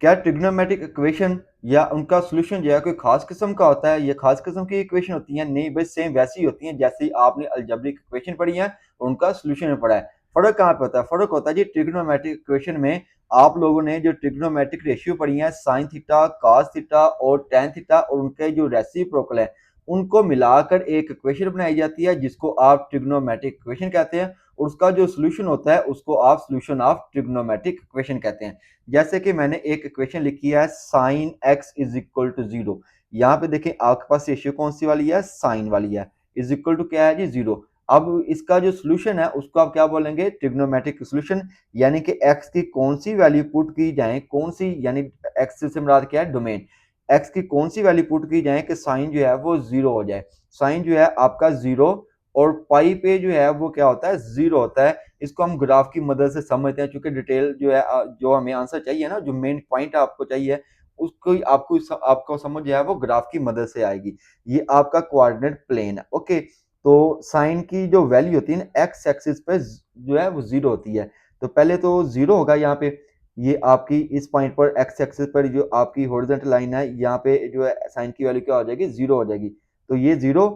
क्या trigonometric equation या उनका सॉल्यूशन जो है कोई खास किस्म का होता है, ये खास किस्म की इक्वेशन होती है? नहीं भाई, सेम वैसी ही होती है जैसे ही आपने अलजेब्रिक इक्वेशन पढ़ी है और उनका सॉल्यूशन में पढ़ा है। फर्क कहाँ पे होता है? फर्क होता है जी ट्रिग्नोमेट्रिक इक्वेशन में आप लोगों ने जो ट्रिग्नोमेट्रिक रेशियो पढ़ी है, साइन थीटा, कॉस थीटा और टैन थीटा और उनके जो रेसिप्रोकल है, उनको मिलाकर एक इक्वेशन बनाई जाती है जिसको आप ट्रिग्नोमेट्रिक इक्वेशन कहते हैं, और उसका जो सॉल्यूशन होता है उसको आप सॉल्यूशन ऑफ ट्रिग्नोमेट्रिक इक्वेशन कहते हैं। जैसे कि मैंने एक इक्वेशन लिखी है sine x is equal to zero. यहाँ पे देखें आपके पास रेशियो कौन सी वाली है? साइन वाली है। इज इक्वल टू क्या है जी? जीरो। अब इसका जो सोल्यूशन है उसको आप क्या बोलेंगे? Trigonometric solution. यानी कि एक्स की कौन सी वैल्यू पुट की जाए, कौन सी, यानी एक्स से मुराद क्या है? डोमेन। एक्स की कौन सी वैल्यू पुट की जाए कि साइन जो है वो जीरो हो जाए। साइन जो है आपका जीरो और पाई पे जो है वो क्या होता है? जीरो होता है। इसको हम ग्राफ की मदद से समझते हैं, क्योंकि डिटेल जो है जो हमें आंसर चाहिए ना, जो मेन पॉइंट आपको चाहिए, उसको आपको समझ जो है वो ग्राफ की मदद से आएगी। ये आपका कोऑर्डिनेट प्लेन है। ओके, तो साइन की जो वैल्यू होती है ना एक्स एक्सिस पे जो है वो जीरो होती है। तो पहले तो जीरो होगा यहाँ पे। ये आपकी इस पॉइंट पर एक्स एक्सिस पर जो आपकी हॉरिजॉन्टल लाइन है, यहाँ पे जो है साइन की वैल्यू क्या हो जाएगी? जीरो हो जाएगी। तो ये जीरो,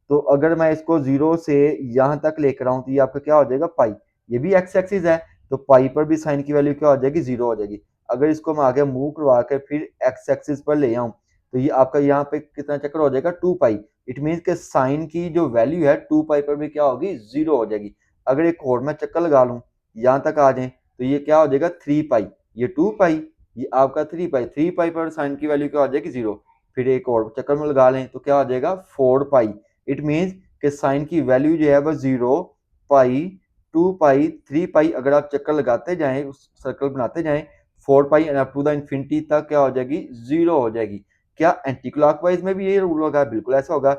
तो अगर मैं इसको जीरो से यहाँ तक लेकर आऊँ तो ये आपका क्या हो जाएगा? पाई। ये भी एक्स एक्सिस है, तो पाई पर भी साइन की वैल्यू क्या हो जाएगी? जीरो हो जाएगी। अगर इसको मैं आगे मूव करवा कर फिर एक्स एक्सिस पर ले आऊँ तो ये आपका यहाँ पे कितना चक्कर हो जाएगा? Two pi. इट मीन के साइन की जो वैल्यू है टू पाई पर भी क्या होगी? जीरो हो जाएगी। अगर एक और मैं चक्कर लगा लूँ, यहाँ तक आ जाए तो ये क्या हो जाएगा? Three pi. ये टू पाई, ये आपका थ्री पाई। थ्री पाई पर साइन की वैल्यू क्या हो जाएगी? जीरो। फिर एक और चक्कर में लगा लें तो क्या हो जाएगा? Four pi. इट मीन्स कि साइन की वैल्यू जो है वो zero, pi, two pi, three pi, अगर आप चक्कर लगाते जाएं, उस सर्कल बनाते जाएं, four pi and up to the infinity तक क्या हो जाएगी? जीरो हो जाएगी। क्या एंटी क्लॉकवाइज में भी ये रूल होगा? बिल्कुल ऐसा होगा।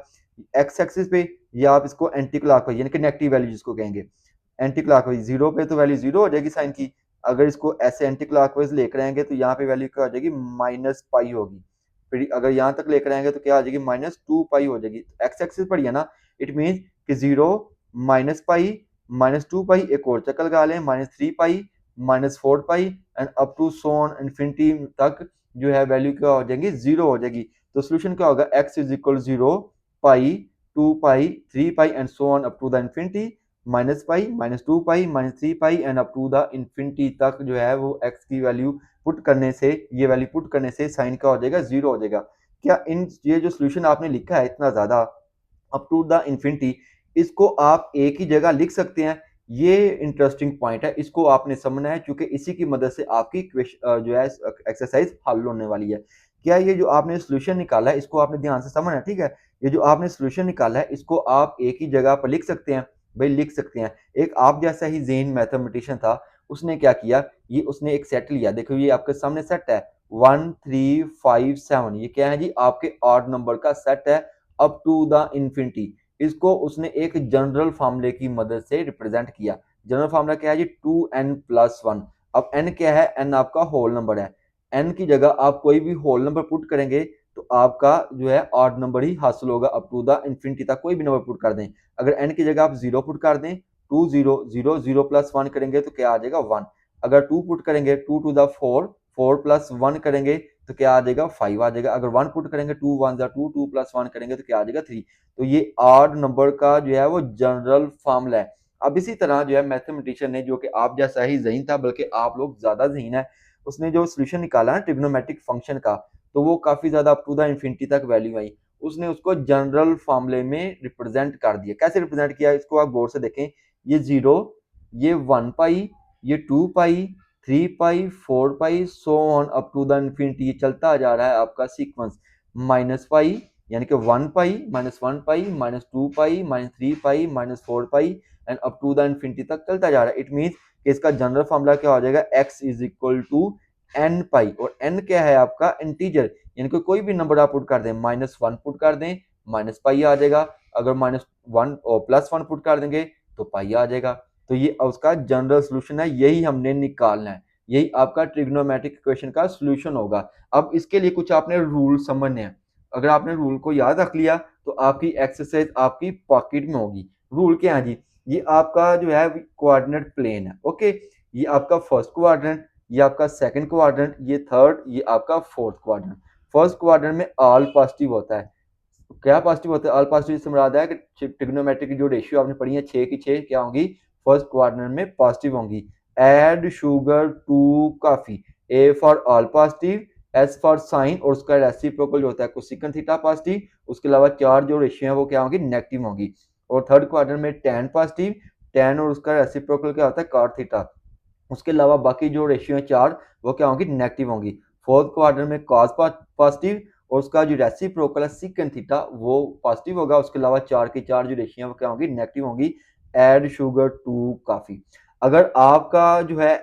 एक्स एक्सिस पे या आप इसको एंटी क्लॉकवाइज यानी कि नेगेटिव वैल्यू जिसको कहेंगे, एंटी क्लॉकवाइज जीरो पे तो वैल्यू जीरो हो जाएगी साइन की। अगर इसको ऐसे एंटी क्लॉकवाइज लेकर आएंगे तो यहाँ पे वैल्यू क्या हो जाएगी? माइनस पाई होगी। फिर अगर यहाँ तक लेकर आएंगे तो क्या आ जाएगी? माइनस टू पाई हो जाएगी। एक्स एक्सिस पर है ना, इट मीन कि zero, minus pi, minus two pi, एक और चक्कर लगा लें, minus three pi, minus four pi and up to so on infinity तक जो है वैल्यू क्या हो जाएगी? जीरो हो जाएगी। तो सोल्यूशन क्या होगा? X is equal zero, pi, two pi, three pi and so on up to the infinity, minus pi, minus two pi, minus three pi and up to the infinity तक जो है वो x की value put करने से, ये value put करने से साइन का हो जाएगा? जीरो हो जाएगा। क्या इन ये जो सोल्यूशन आपने लिखा है इतना ज्यादा अप टू द इन्फिनिटी, इसको आप एक ही जगह लिख सकते हैं? ये इंटरेस्टिंग पॉइंट है, इसको आपने समझना है क्योंकि इसी की मदद से आपकी जो है एक्सरसाइज हल होने वाली है। क्या ये जो आपने सोल्यूशन निकाला है इसको आपने ध्यान से समझना है, ठीक है? ये जो आपने सोल्यूशन निकाला है इसको आप एक ही जगह पर लिख सकते हैं। भाई लिख सकते हैं। एक आप जैसा ही जेन मैथमेटिशियन था, उसने क्या किया, ये उसने एक सेट लिया। देखो ये आपके सामने सेट है, वन थ्री फाइव सेवन, ये क्या है जी? आपके ऑड नंबर का सेट है अप टू द इन्फिनिटी। इसको उसने एक जनरल फार्मूले की मदद से रिप्रेजेंट किया। जनरल फार्मूला क्या है जी? Two N plus one. अब एन क्या है? एन आपका होल नंबर है। एन की जगह आप कोई भी होल नंबर पुट करेंगे तो आपका जो है ऑड नंबर ही हासिल होगा अप टू द इन्फिनिटी तक। कोई भी नंबर पुट कर दें, अगर एन की जगह आप जीरो पुट कर दें, two zero zero zero plus one करेंगे तो क्या आ जाएगा? वन। अगर टू पुट करेंगे, two to the four, four plus one करेंगे तो क्या आ जाएगा? फाइव आ जाएगा। अगर वन पुट करेंगे, टू वन जा टू, टू प्लस वन करेंगे तो क्या आ जाएगा? थ्री। तो ये ऑड नंबर का जो है वो जनरल फॉर्मूला है। अब इसी तरह जो है मैथमेटिशियन ने, जो कि आप जैसा ही ज़हीन था बल्कि आप लोग ज्यादा ज़हीन है, उसने जो सोल्यूशन निकाला ना ट्रिग्नोमेट्रिक फंक्शन का, तो वो काफी ज्यादा अप टू द इन्फिनिटी तक वैल्यू आई। उसने उसको जनरल फॉर्मूले में रिप्रेजेंट कर दिया। कैसे रिप्रेजेंट किया इसको आप गौर से देखें। ये जीरो, ये वन पाई, ये two pi, three pi, four pi, so on up to the infinity. ये चलता जा रहा है आपका सीक्वेंस। माइनस पाई यानी कि one pi, minus one pi, minus two pi, minus three pi, minus four pi and up to the infinity तक चलता जा रहा है। इट मीन्स कि इसका जनरल फॉर्मूला क्या हो जाएगा? X is equal to N pi. और एन क्या है आपका? इंटीजर, यानी कि कोई भी नंबर आप पुट कर दें, माइनस वन पुट कर दें, माइनस पाई आ जाएगा। अगर माइनस वन और प्लस वन पुट कर देंगे तो पाई आ जाएगा। तो ये उसका जनरल सोल्यूशन है, यही हमने निकालना है। यही आपका ट्रिग्नोमेट्रिक इक्वेशन का सोल्यूशन होगा। अब इसके लिए कुछ आपने रूल समझने हैं। अगर आपने रूल को याद रख लिया तो आपकी एक्सरसाइज आपकी पॉकेट में होगी। रूल क्या है जी? ये आपका जो है कोऑर्डिनेट प्लेन है। ओके, ये आपका फर्स्ट कोऑर्डिनेट, ये आपका सेकंड क्वाड्रेंट, ये थर्ड, ये आपका फोर्थ क्वाड्रेंट। फर्स्ट क्वाड्रेंट में ऑल पॉजिटिव होता है। क्या पॉजिटिव होता है? ऑल पॉजिटिव से मुराद है कि ट्रिग्नोमेट्री की जो रेशियो आपने पढ़ी है 6 की 6 क्या होंगी? फर्स्ट क्वाड्रेंट में पॉजिटिव होंगी। Add sugar to coffee, A for all positive, S for sine और उसका रेसिप्रोकल जो होता है कोसेकंड थीटा पॉजिटिव, उसके अलावा चार जो रेशियो है वो क्या होंगी? नेगेटिव होंगी। और थर्ड क्वाड्रेंट में tan पॉजिटिव, tan और उसका रेसिप्रोकल क्या होता है? cot theta. उसके अलावा बाकी जो रेशियो है चार वो क्या होंगी? नेगेटिव होंगी। फोर्थ क्वाड्रेंट में cos पॉजिटिव और उसका जो रेसिप्रोकल है सेकंड थीटा वो पॉजिटिव होगा। उसके अलावा चार की चार जो रेशियो है वो क्या होंगी? नेगेटिव होंगी। Add sugar to coffee. अगर आपका जो है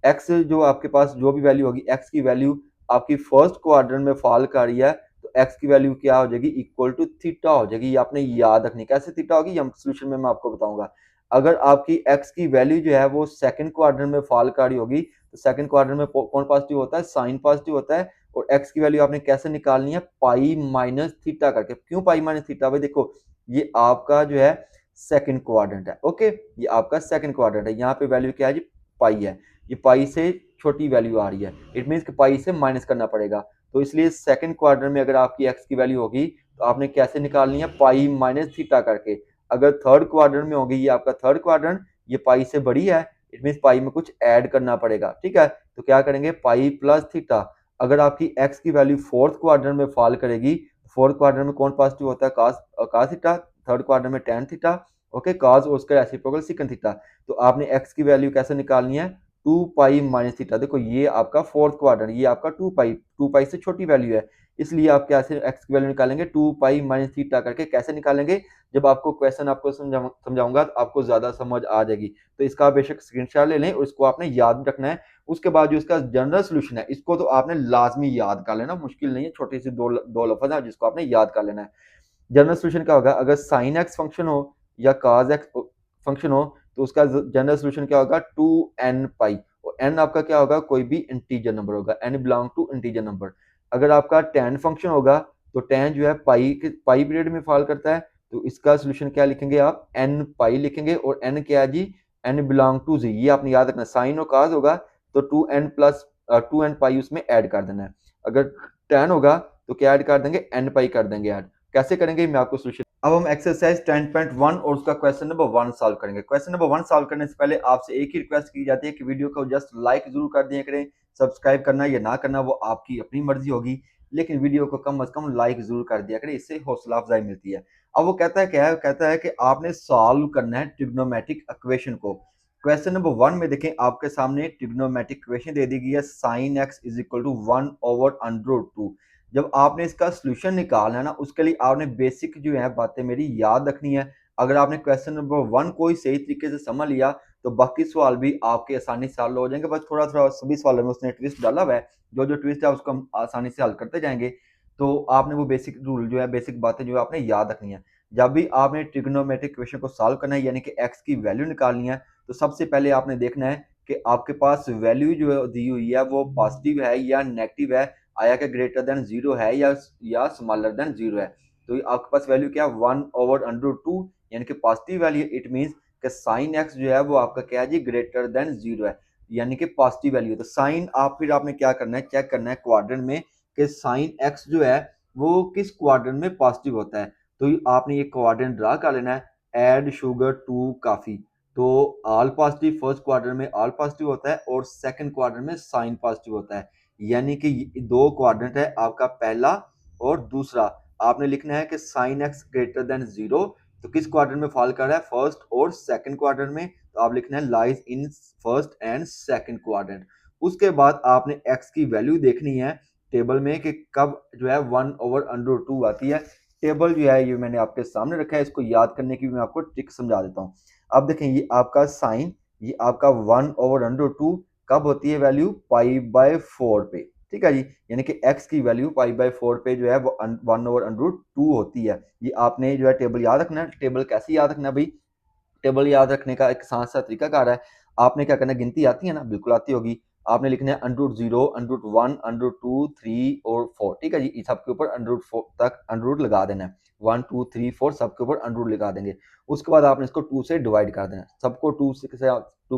एक्स जो आपके पास जो भी वैल्यू होगी, एक्स की वैल्यू आपकी फर्स्ट क्वाड्रेंट में फॉल कर रही है तो एक्स की वैल्यू क्या हो जाएगी? इक्वल टू थीटा हो जाएगी। ये आपने याद रखनी। कैसे थीटा होगी ये सोल्यूशन में मैं आपको बताऊंगा। अगर आपकी एक्स की वैल्यू जो है वो सेकंड क्वाड्रेंट में फॉल कर रही होगी तो सेकंड क्वाड्रेंट में कौन पॉजिटिव होता है? साइन पॉजिटिव होता है। और एक्स की वैल्यू आपने कैसे निकालनी है? पाई माइनस थीटा करके। क्यों पाई माइनस थीटा? भाई देखो ये आपका जो है सेकंड क्वाड्रेंट है। ओके, ये आपका सेकंड क्वाड्रेंट है। यहाँ पे वैल्यू क्या है जी? पाई है। ये पाई से छोटी वैल्यू आ रही है। इट मीन्स कि पाई से माइनस करना पड़ेगा। तो इसलिए सेकंड क्वाड्रेंट में अगर आपकी एक्स की वैल्यू होगी तो आपने कैसे निकालनी है? पाई माइनस थीटा करके। अगर थर्ड क्वाड्रेंट में होगी, ये आपका थर्ड क्वाड्रेंट, ये पाई से बड़ी है, इट मीन्स पाई में कुछ ऐड करना पड़ेगा। ठीक है, तो क्या करेंगे? पाई प्लस थीटा। अगर आपकी एक्स की वैल्यू फोर्थ क्वाड्रेंट में फॉल करेगी, फोर्थ क्वाड्रेंट में कौन पॉजिटिव होता है? cos theta. थर्ड क्वाड्रेंट में tan थीटा। ओके, cos और उसका रेसिप्रोकल secant थीटा। तो आपने एक्स की वैल्यू कैसे निकालनी है? Two pi minus theta. देखो ये आपका फोर्थ क्वाड्रेंट, ये आपका टू पाई से छोटी वैल्यू है, इसलिए आप कैसे एक्स की वैल्यू निकालेंगे? टू पाई माइनस थीटा करके। कैसे निकालेंगे? जब आपको क्वेश्चन आपको समझाऊंगा तो आपको ज्यादा समझ आ जाएगी। तो इसका आप बेशक स्क्रीनशॉट ले लें और इसको आपने याद रखना है। उसके बाद जो इसका जनरल सोल्यूशन है इसको तो आपने लाजमी याद कर लेना, मुश्किल नहीं है, छोटी सी दो लफ्ज है जिसको आपने याद कर लेना है। जनरल सोल्यूशन क्या होगा? अगर साइन एक्स फंक्शन हो या cos एक्स फंक्शन हो तो उसका जनरल सोल्यूशन क्या होगा? Two N pi. और एन आपका क्या होगा? कोई भी इंटीजर नंबर होगा। N belong to integer number. अगर आपका tan फंक्शन होगा तो tan जो है पाई पीरियड में फॉल करता है, तो इसका सोल्यूशन क्या लिखेंगे आप? एन पाई लिखेंगे। और एन क्या है जी? एन बिलोंग टू जी। ये आपने याद रखना। साइन और cos होगा तो टू एन पाई उसमें ऐड कर देना है। अगर tan होगा तो क्या ऐड कर देंगे? एन पाई कर देंगे ऐड। कैसे करेंगे मैं आपको सोल्यूशन। अब हम एक्सरसाइज 10.1 और उसका क्वेश्चन नंबर 1 सॉल्व करेंगे। क्वेश्चन नंबर 1 सॉल्व करने से पहले आपसे एक ही रिक्वेस्ट की जाती है कि वीडियो को जस्ट लाइक जरूर कर दिया करें। सब्सक्राइब करना या ना करना वो आपकी अपनी मर्जी होगी, लेकिन वीडियो को कम से कम लाइक जरूर कर दिया करें, इससे हौसला अफजाई मिलती है। अब वो कहता है क्या है? कहता है कि आपने सॉल्व करना है ट्रिग्नोमेट्रिक इक्वेशन को। क्वेश्चन नंबर 1 में देखें आपके सामने ट्रिग्नोमेट्रिक इक्वेशन दे दी गई है sine x is equal to 1 over under root 2। जब आपने इसका सोल्यूशन निकालना है ना उसके लिए आपने बेसिक जो है बातें मेरी याद रखनी है। अगर आपने क्वेश्चन नंबर 1 को ही सही तरीके से समझ लिया तो बाकी सवाल भी आपके आसानी से हल हो जाएंगे। बस थोड़ा थोड़ा सभी सवालों में उसने ट्विस्ट डाला हुआ है, जो जो ट्विस्ट है उसको हम आसानी से हल करते जाएंगे। तो आपने वो बेसिक रूल जो है, बेसिक बातें जो है आपने याद रखनी है। जब भी आपने ट्रिग्नोमेट्रिक इक्वेशन को सॉल्व करना है यानी कि एक्स की वैल्यू निकालनी है, तो सबसे पहले आपने देखना है कि आपके पास वैल्यू जो दी हुई है वो पॉजिटिव है या नेगेटिव है, आया क्या ग्रेटर देन जीरो है या स्मॉलर देन जीरो है। तो आपके पास वैल्यू क्या? 1 ओवर अंडर टू यानी कि पॉजिटिव वैल्यू। इट मींस कि साइन एक्स जो है वो आपका क्या है जी? ग्रेटर देन जीरो है, यानी कि पॉजिटिव वैल्यू। तो साइन फिर आपने क्या करना है? चेक करना है क्वाड्रेंट में कि साइन एक्स जो है वो किस क्वाड्रेंट में पॉजिटिव होता है। तो आपने ये क्वाड्रेंट ड्रा कर लेना है। ऐड शुगर टू कॉफी, तो ऑल पॉजिटिव फर्स्ट क्वाड्रेंट में ऑल पॉजिटिव होता है और सेकंड क्वाड्रेंट में साइन पॉजिटिव होता है, यानी कि दो क्वाड्रेंट है आपका, पहला और दूसरा। आपने लिखना है कि sine x greater than zero, तो किस क्वाड्रेंट में फॉल कर रहा है? फर्स्ट और सेकंड क्वाड्रेंट में। तो आप लिखना है lies in first and second quadrant. उसके बाद आपने एक्स की वैल्यू देखनी है टेबल में कि कब जो है 1 ओवर अंडर टू आती है। टेबल जो है ये मैंने आपके सामने रखा है, इसको याद करने की मैं आपको ट्रिक समझा देता हूँ। अब देखें ये आपका साइन, ये आपका 1 ओवर अंडर टू कब होती है वैल्यू? पाई बाय 4 पे। ठीक है जी, यानी कि x की वैल्यू पाई बाय 4 पे जो है वो 1 ओवर अंडर रूट 2 होती है। ये आपने जो है टेबल याद रखना है। टेबल कैसे याद रखना है भाई? टेबल याद रखने का एक आसान सा तरीका कार है। आपने क्या करना है? गिनती आती है ना? बिल्कुल आती होगी। आपने लिखना है under root 0, under root 1, under root 2, 3 और 4। ठीक है जी, इस सबके ऊपर अंडर रूट 4 तक अंडर रूट लगा देना है। 1 2 3 4 सबके ऊपर अंडर रूट लगा देंगे। उसके बाद आपने इसको 2 से डिवाइड कर देना है। सबको 2 के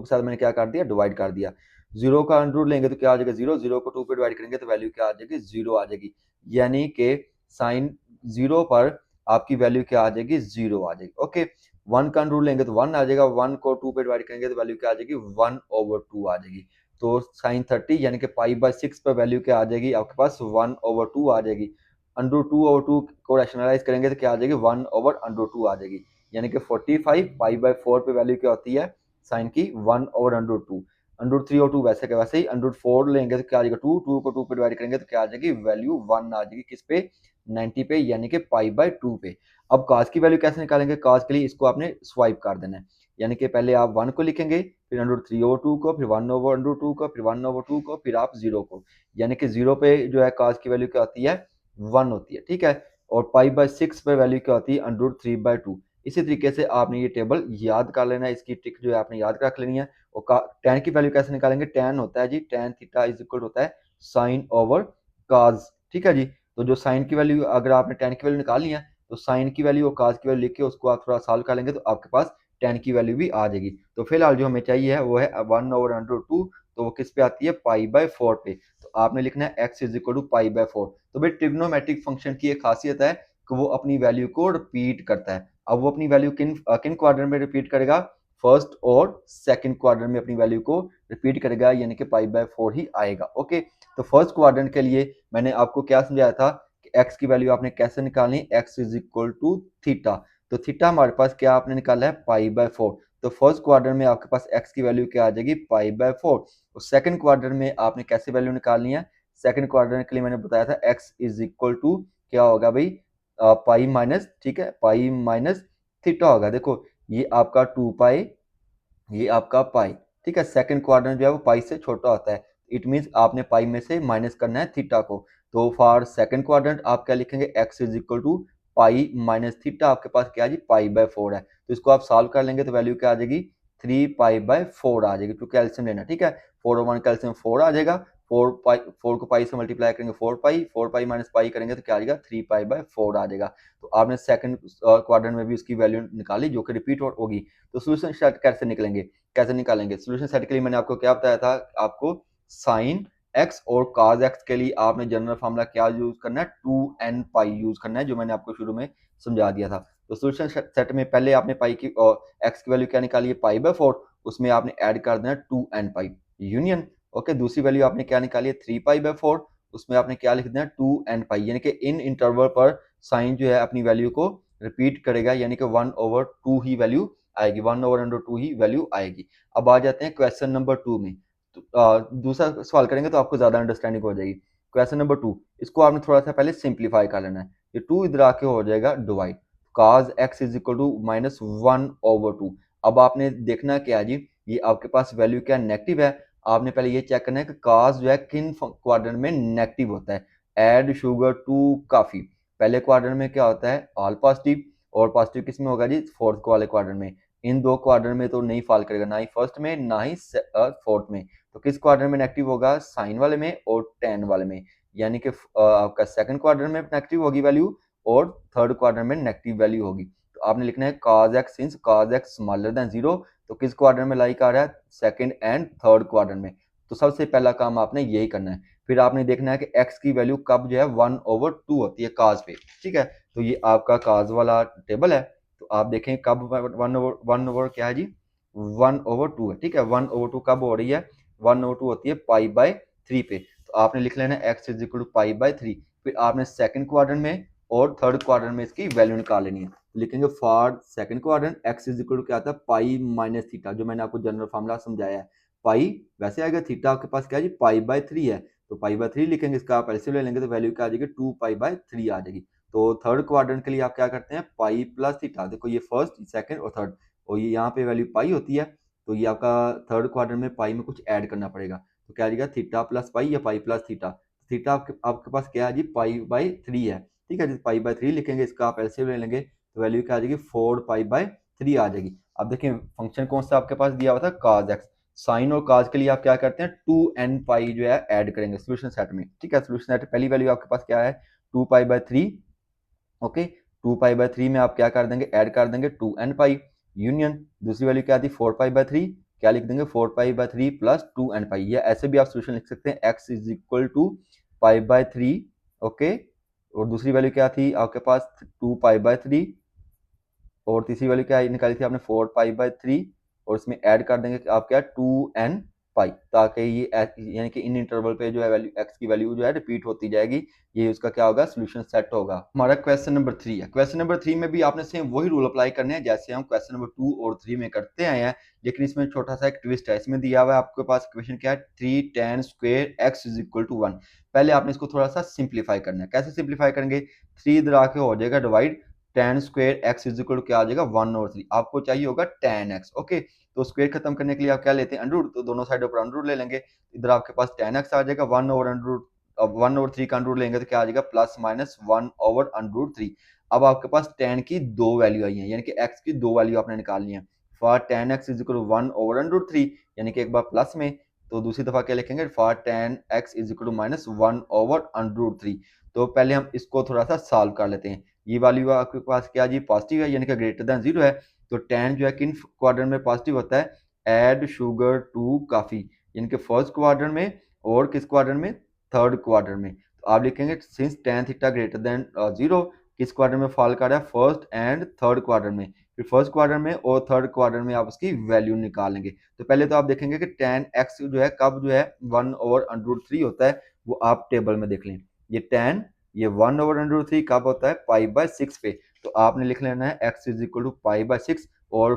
साथ मैंने क्या कर दिया? डिवाइड कर दिया। जीरो का अंडर रूट लेंगे तो क्या आ जाएगा जीरो, जीरो को 2 पे डिवाइड करेंगे तो वैल्यू क्या आ जाएगी जीरो आ जाएगी, यानी कि साइन जीरो पर आपकी वैल्यू क्या आ जाएगी जीरो आ जाएगी। ओके, वन का अंडर रूट लेंगे तो वन आ जाएगा, वन को 2 पे डिवाइड करेंगे तो वैल्यू क्या आ जाएगी 1/2 आ जाएगी। तो साइन 30 यानी कि पाई/6 पर वैल्यू क्या आ जाएगी आपके पास 1/2 आ जाएगी। अंडर 2/2 को रैशनलाइज करेंगे तो क्या आ जाएगी 1/√2 आ जाएगी, यानी कि 45 पाई/4 पे वैल्यू क्या होती है साइन की 1/√2। अंडर 3/2 वैसे के वैसे ही, अंडर 4 लेंगे तो क्या आ जाएगा 2, 2 को 2 पे डिवाइड करेंगे तो क्या आ जाएगी वैल्यू 1 आ जाएगी, किस पे 90 पे, यानी कि पाई/2 पे। अब काज की वैल्यू कैसे निकालेंगे, काज के लिए इसको आपने स्वाइप कर देना है, यानी कि पहले आप 1 को लिखेंगे, फिर अंडर 3/2 को, फिर 1/√2 को, फिर 1/2 को, फिर आप 0 को, यानी कि 0 पे जो है काज की वैल्यू क्या होती है 1 होती है, ठीक है। और पाई/6 पे वैल्यू क्या होती है अंडर 3/2। इसी तरीके से आपने ये टेबल याद कर लेना है, इसकी ट्रिक जो है आपने याद रख लेनी है। और tan की वैल्यू कैसे निकालेंगे, tan होता है जी tan थीटा इज इक्वल होता है साइन ओवर काज, ठीक है जी। तो जो साइन की वैल्यू अगर आपने tan की वैल्यू निकालनी है तो साइन की वैल्यू और काज की वैल्यू लिख के उसको आप थोड़ा सॉल्व कर लेंगे तो आपके पास tan की वैल्यू भी आ जाएगी। तो फिलहाल जो हमें चाहिए है वो है 1/√2, तो वो किस पे आती है पाई/4 पे। तो आपने लिखना है x इज इक्वल टू पाई/4। तो भाई ट्रिग्नोमेट्रिक फंक्शन की एक खासियत है कि वो अपनी वैल्यू को रिपीट करता है। अब वो अपनी वैल्यू किन किन क्वाड्रेंट में रिपीट करेगा, फर्स्ट और सेकंड क्वाड्रेंट में अपनी वैल्यू को रिपीट करेगा, यानी कि पाई/4 ही आएगा। ओके, तो फर्स्ट क्वाड्रेंट के लिए मैंने आपको क्या समझाया था कि x की वैल्यू आपने कैसे निकालनी, x is equal to theta. तो थीटा हमारे पास क्या आपने निकाला है पाई/4। तो फर्स्ट क्वाड्रेंट में आपके पास x की वैल्यू क्या आ जाएगी पाई/4। तो सेकंड क्वाड्रेंट में आपने कैसे वैल्यू निकालनी है, सेकंड क्वाड्रेंट के लिए मैंने बताया था x इज इक्वल टू क्या होगा भाई पाई माइनस, ठीक है, पाई माइनस थीटा होगा। देखो ये आपका 2 पाई, ये आपका पाई, ठीक है। सेकंड क्वाड्रेंट जो है वो पाई से छोटा होता है, इट मींस आपने पाई में से माइनस करना है थीटा को। तो फॉर सेकंड क्वाड्रेंट आप क्या लिखेंगे x is equal to pi minus theta, आपके पास क्या है जी पाई/4 है। तो इसको आप सॉल्व कर लेंगे तो वैल्यू क्या आ जाएगी 3 पाई/4 आ जाएगी। तो कैल्सियम लेना, ठीक है, 4 और 1 कैल्सियम 4 आ जाएगा। 4 को पाई से मल्टीप्लाई करेंगे 4 पाई, 4 पाई माइनस पाई करेंगे तो क्या आ जाएगा 3 पाई/4 आ जाएगा। तो आपने सेकंड क्वाड्रेंट में भी उसकी वैल्यू निकाली जो कि रिपीट होगी। तो सोल्यूशन सेट कैसे निकलेंगे, कैसे निकालेंगे सोल्यूशन सेट के लिए मैंने आपको क्या बताया था, आपको साइन एक्स और काज एक्स के लिए आपने जनरल फार्मूला क्या यूज करना है 2n पाई यूज करना है, जो मैंने आपको शुरू में समझा दिया था। तो सोल्यूशन सेट में पहले आपने पाई की एक्स की वैल्यू क्या निकाली है पाई/4, उसमें आपने ऐड कर देना 2n पाई यूनियन। ओके, दूसरी वैल्यू आपने क्या निकाली है 3 पाई/4, उसमें आपने क्या लिख देना 2n पाई, यानी कि इन इंटरवल पर साइन जो है अपनी वैल्यू को रिपीट करेगा, यानी कि 1/2 ही वैल्यू आएगी, 1/√2 ही वैल्यू आएगी। अब आ जाते हैं क्वेश्चन नंबर 2 में। तो दूसरा सवाल करेंगे तो आपको ज्यादा अंडरस्टैंडिंग हो जाएगी। क्वेश्चन नंबर 2, इसको आपने थोड़ा सा पहले सिंप्लीफाई कर लेना है। ये 2 इधर आके हो जाएगा divide, cos x is equal to -1/2। अब आपने देखना क्या है जी, ये आपके पास वैल्यू क्या नेगेटिव है। आपने पहले ये चेक करना है कि cos जो है किन क्वाड्रेंट में नेगेटिव होता है। एड शुगर टू कॉफी, पहले क्वाड्रेंट में क्या होता है ऑल पॉजिटिव, और पॉजिटिव किस में होगा जी फोर्थ वाले क्वाड्रेंट में। इन दो क्वाड्रेंट में तो नहीं फॉल करेगा, ना ही फर्स्ट में ना ही फोर्थ में। तो किस क्वाड्रेंट में नेगेटिव होगा साइन वाले में और टेन वाले में, यानी कि आपका सेकंड क्वाड्रेंट में नेगेटिव होगी वैल्यू और थर्ड क्वाड्रेंट में नेगेटिव वैल्यू होगी। तो आपने लिखना है cos x since cos x smaller than 0, तो किस क्वाड्रेंट में लाइक आ रहा है सेकंड एंड थर्ड क्वाड्रेंट में। तो सबसे पहला काम आपने यही करना है। फिर आपने देखना है कि x की वैल्यू कब जो है 1/2 होती है cos पे, ठीक है। तो ये आपका cos वाला टेबल है, तो आप देखें कब 1/1 क्या है जी 1/2 है, ठीक है। 1/2 कब हो रही है 1/2 होती है पाई/3 पे। तो आपने लिख लेना x इज इक्वल टू पाई/3। फिर आपने सेकंड क्वाड्रेंट में और थर्ड क्वाड्रेंट में इसकी वैल्यू निकाल लेनी है। लिखेंगे for second quadrant x is equal to क्या आता है पाई माइनस थीटा, जो मैंने आपको जनरल फार्मूला समझाया है। पाई वैसे आएगा, थीटा आपके पास क्या है जी पाई/3 है, तो पाई/3 लिखेंगे, इसका आप एलसीएम ले लेंगे तो वैल्यू क्या आ जाएगी 2 पाई/3 आ जाएगी। तो थर्ड क्वाड्रेंट के लिए आप क्या करते हैं पाई प्लस थीटा, देखो ये फर्स्ट सेकंड और थर्ड, और ये यहाँ पे वैल्यू पाई होती है, तो ये आपका थर्ड क्वाड्रेंट में पाई में कुछ ऐड करना पड़ेगा। तो क्या आ जाएगा थीटा प्लस पाई या पाई प्लस थीटा। थीटा आपके पास क्या है जी पाई/3 है, ठीक है जी। पाई/3 लिखेंगे, इसका आप एलसीएम ले लेंगे तो वैल्यू क्या आ जाएगी 4 पाई/3 आ जाएगी। अब देखिए फंक्शन कौन सा आपके पास दिया हुआ था cos x, साइन और cos के लिए आप क्या करते हैं 2n पाई जो है ऐड करेंगे सोल्यूशन सेट में, ठीक है। सोल्यूशन सेट पहली वैल्यू आपके पास क्या है 2 पाई/3। ओके, 2 पाई/3 में आप क्या कर देंगे ऐड कर देंगे 2n पाई यूनियन, दूसरी वैल्यू क्या थी 4 पाई/3, क्या लिख देंगे 4π/3 प्लस 2n पाई, या ऐसे भी आप सोल्यूशन लिख सकते हैं x is equal to π/3, okay. और दूसरी वैल्यू क्या थी आपके पास 2π/3, और तीसरी वाली क्या निकाली थी आपने 4π/3, और इसमें ऐड कर देंगे आप क्या 2n पाई, ताकि ये यानी कि इन इंटरवल पे जो है वैल्यू x की वैल्यू जो है रिपीट होती जाएगी। ये उसका क्या होगा सोल्यूशन सेट होगा। हमारा क्वेश्चन नंबर 3 है। क्वेश्चन नंबर 3 में भी आपने सेम वही रूल अप्लाई करने हैं जैसे हम क्वेश्चन नंबर 2 और 3 में करते आए हैं, लेकिन इसमें छोटा सा एक ट्विस्ट है। इसमें दिया हुआ है आपके पास इक्वेशन क्या है 3 tan square x is equal to 1। पहले आपने इसको थोड़ा सा सिंप्लीफाई करना है। कैसे सिंप्लीफाई करेंगे, 3 इधर आके हो जाएगा divide, tan square x is equal to क्या आ जाएगा 1/3। आपको चाहिए होगा tan x, ओके। तो स्क्वायर खत्म करने के लिए आप क्या लेते हैं अंडर रूट, तो दोनों साइडों पर अंडर रूट ले लेंगे। इधर आपके पास tan x आ जाएगा 1/√, अब 1/3 का अंडर रूट लेंगे तो क्या आ जाएगा प्लस माइनस 1/√3। अब आपके पास tan की दो वैल्यू आई है, यानी कि x की दो वैल्यू आपने निकालनी है। For tan x is equal to 1/√3, यानी कि एक बार प्लस में, तो दूसरी दफा क्या लिखेंगे for tan x is equal to minus 1/√3। तो पहले हम इसको थोड़ा सा सॉल्व कर लेते हैं। ये वैल्यू आपके पास क्या जी पॉजिटिव है, यानी कि ग्रेटर देन 0 है। तो tan जो है किन क्वाड्रेंट में पॉजिटिव होता है, ऐड शुगर टू कॉफी, यानी कि फर्स्ट क्वाड्रेंट में, और किस क्वाड्रेंट में, थर्ड क्वाड्रेंट में। तो आप लिखेंगे since tan theta greater than 0, किस क्वाड्रेंट में फॉल कर रहा है, फर्स्ट एंड थर्ड क्वाड्रेंट में। फिर फर्स्ट क्वाड्रेंट में और थर्ड क्वाड्रेंट में आप उसकी वैल्यू निकालेंगे। तो पहले तो आप देखेंगे कि tan x जो है कब जो है 1/√3 होता है, वो आप टेबल में देख लें। ये tan, ये 1/√3 कब होता है π/6 पे। तो आपने लिख लेना है x इज इक्वल टू π/6, और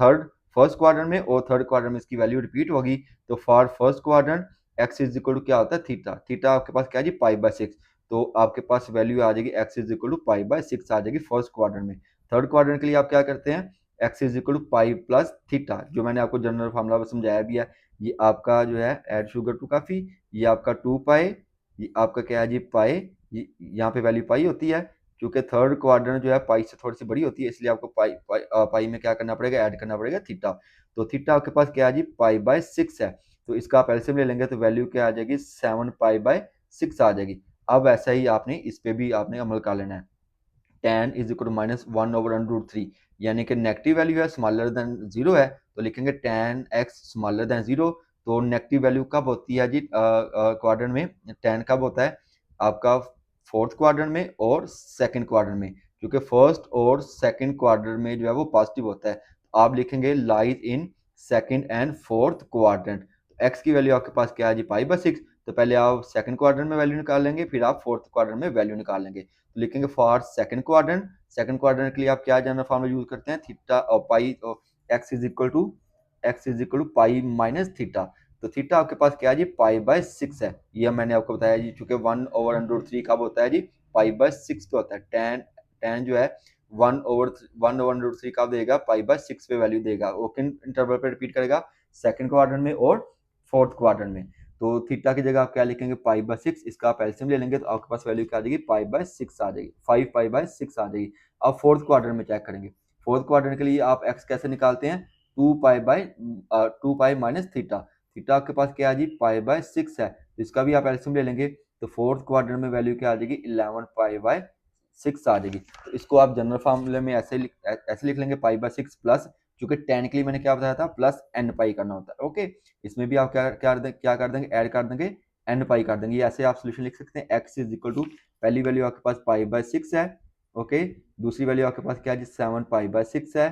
थर्ड फर्स्ट क्वाड्रेंट में और थर्ड क्वाड्रेंट में इसकी वैल्यू रिपीट होगी। तो for first quadrant x is equal to क्या होता है थीटा, थीटा आपके पास क्या है जी π/6। तो आपके पास वैल्यू आ जाएगी x इज इक्वल टू π/6 आ जाएगी फर्स्ट क्वाड्रेंट में। थर्ड क्वाड्रेंट के लिए आप क्या करते हैं, x is equal to pi plus theta, जो मैंने आपको जनरल फार्मूला में समझाया भी है। ये आपका जो है एड शुगर टू काफी, ये आपका 2 पाई, ये आपका क्या है जी पाई, यहाँ पे वैल्यू पाई होती है। क्योंकि थर्ड क्वाड्रेंट जो है पाई से थोड़ी सी बड़ी होती है, इसलिए आपको पाई में क्या करना पड़ेगा, ऐड करना पड़ेगा थीटा। तो थीटा आपके पास क्या है जी π/6 है। तो इसका आप एलसीएम ले लेंगे तो वैल्यू क्या आ जाएगी 7π/6 आ जाएगी। अब ऐसा ही आपने इस पे भी आपने अमल कर लेना है। tan is equal to minus 1/√3, यानी कि नेगेटिव वैल्यू है स्मॉलर देन 0 है, तो लिखेंगे tan x स्मॉलर देन 0। तो नेगेटिव वैल्यू कब होती है जी क्वाड्रेंट में, tan कब होता है आपका फोर्थ क्वाड्रेंट में और सेकंड क्वाड्रेंट में, क्योंकि फर्स्ट और सेकंड क्वाड्रेंट में जो है वो पॉजिटिव होता है। तो आप लिखेंगे lies in second and fourth quadrant. X की वैल्यू आपके पास क्या है जी π/6। तो पहले आप सेकंड क्वाड्रेंट में वैल्यू निकाल लेंगे, फिर आप फोर्थ क्वाड्रेंट में वैल्यू निकाल लेंगे। तो लिखेंगे for second quadrant, second quadrant के लिए आप क्या जनरल फार्मूला यूज करते हैं, थीटा और pi, X is equal to pi minus theta. तो थीटा आपके पास क्या है जी π/6 है। ये मैंने आपको बताया जी, चूंकि 1/√3 कब होता है जी π/6 पे होता है। tan जो है 1/√3 कब देगा π/6 पे वैल्यू देगा। वो किन इंटरवल पे रिपीट करेगा, सेकंड क्वाड्रेंट में और फोर्थ क्वाड्रेंट में। तो थीटा की जगह आप क्या लिखेंगे π/6, इसका आप एलसीएम ले लेंगे तो आपके पास वैल्यू क्या आ जाएगी π/6 आ जाएगी, 5π/6 आ जाएगी। अब फोर्थ क्वाड्रेंट में चेक करेंगे। फोर्थ क्वाड्रेंट के लिए आप x कैसे निकालते हैं, 2 पाई माइनस थीटा। थीटा आपके पास क्या है जी π/6 है, तो इसका भी आप एलसीएम ले लेंगे तो फोर्थ क्वाड्रेंट में वैल्यू क्या आ जाएगी 11π/6 आ जाएगी। तो इसको आप जनरल फार्मूले में ऐसे लिख लेंगे π/6 प्लस, क्योंकि tan के लिए मैंने क्या बताया था प्लस n पाई करना होता है, ओके। इसमें भी आप क्या कर देंगे, ऐड कर देंगे n पाई कर देंगे। ऐसे आप सोल्यूशन लिख सकते हैं x इज इक्वल टू, पहली वैल्यू आपके पास π/6 है, ओके। दूसरी वैल्यू आपके पास क्या है जी 7π/6 है।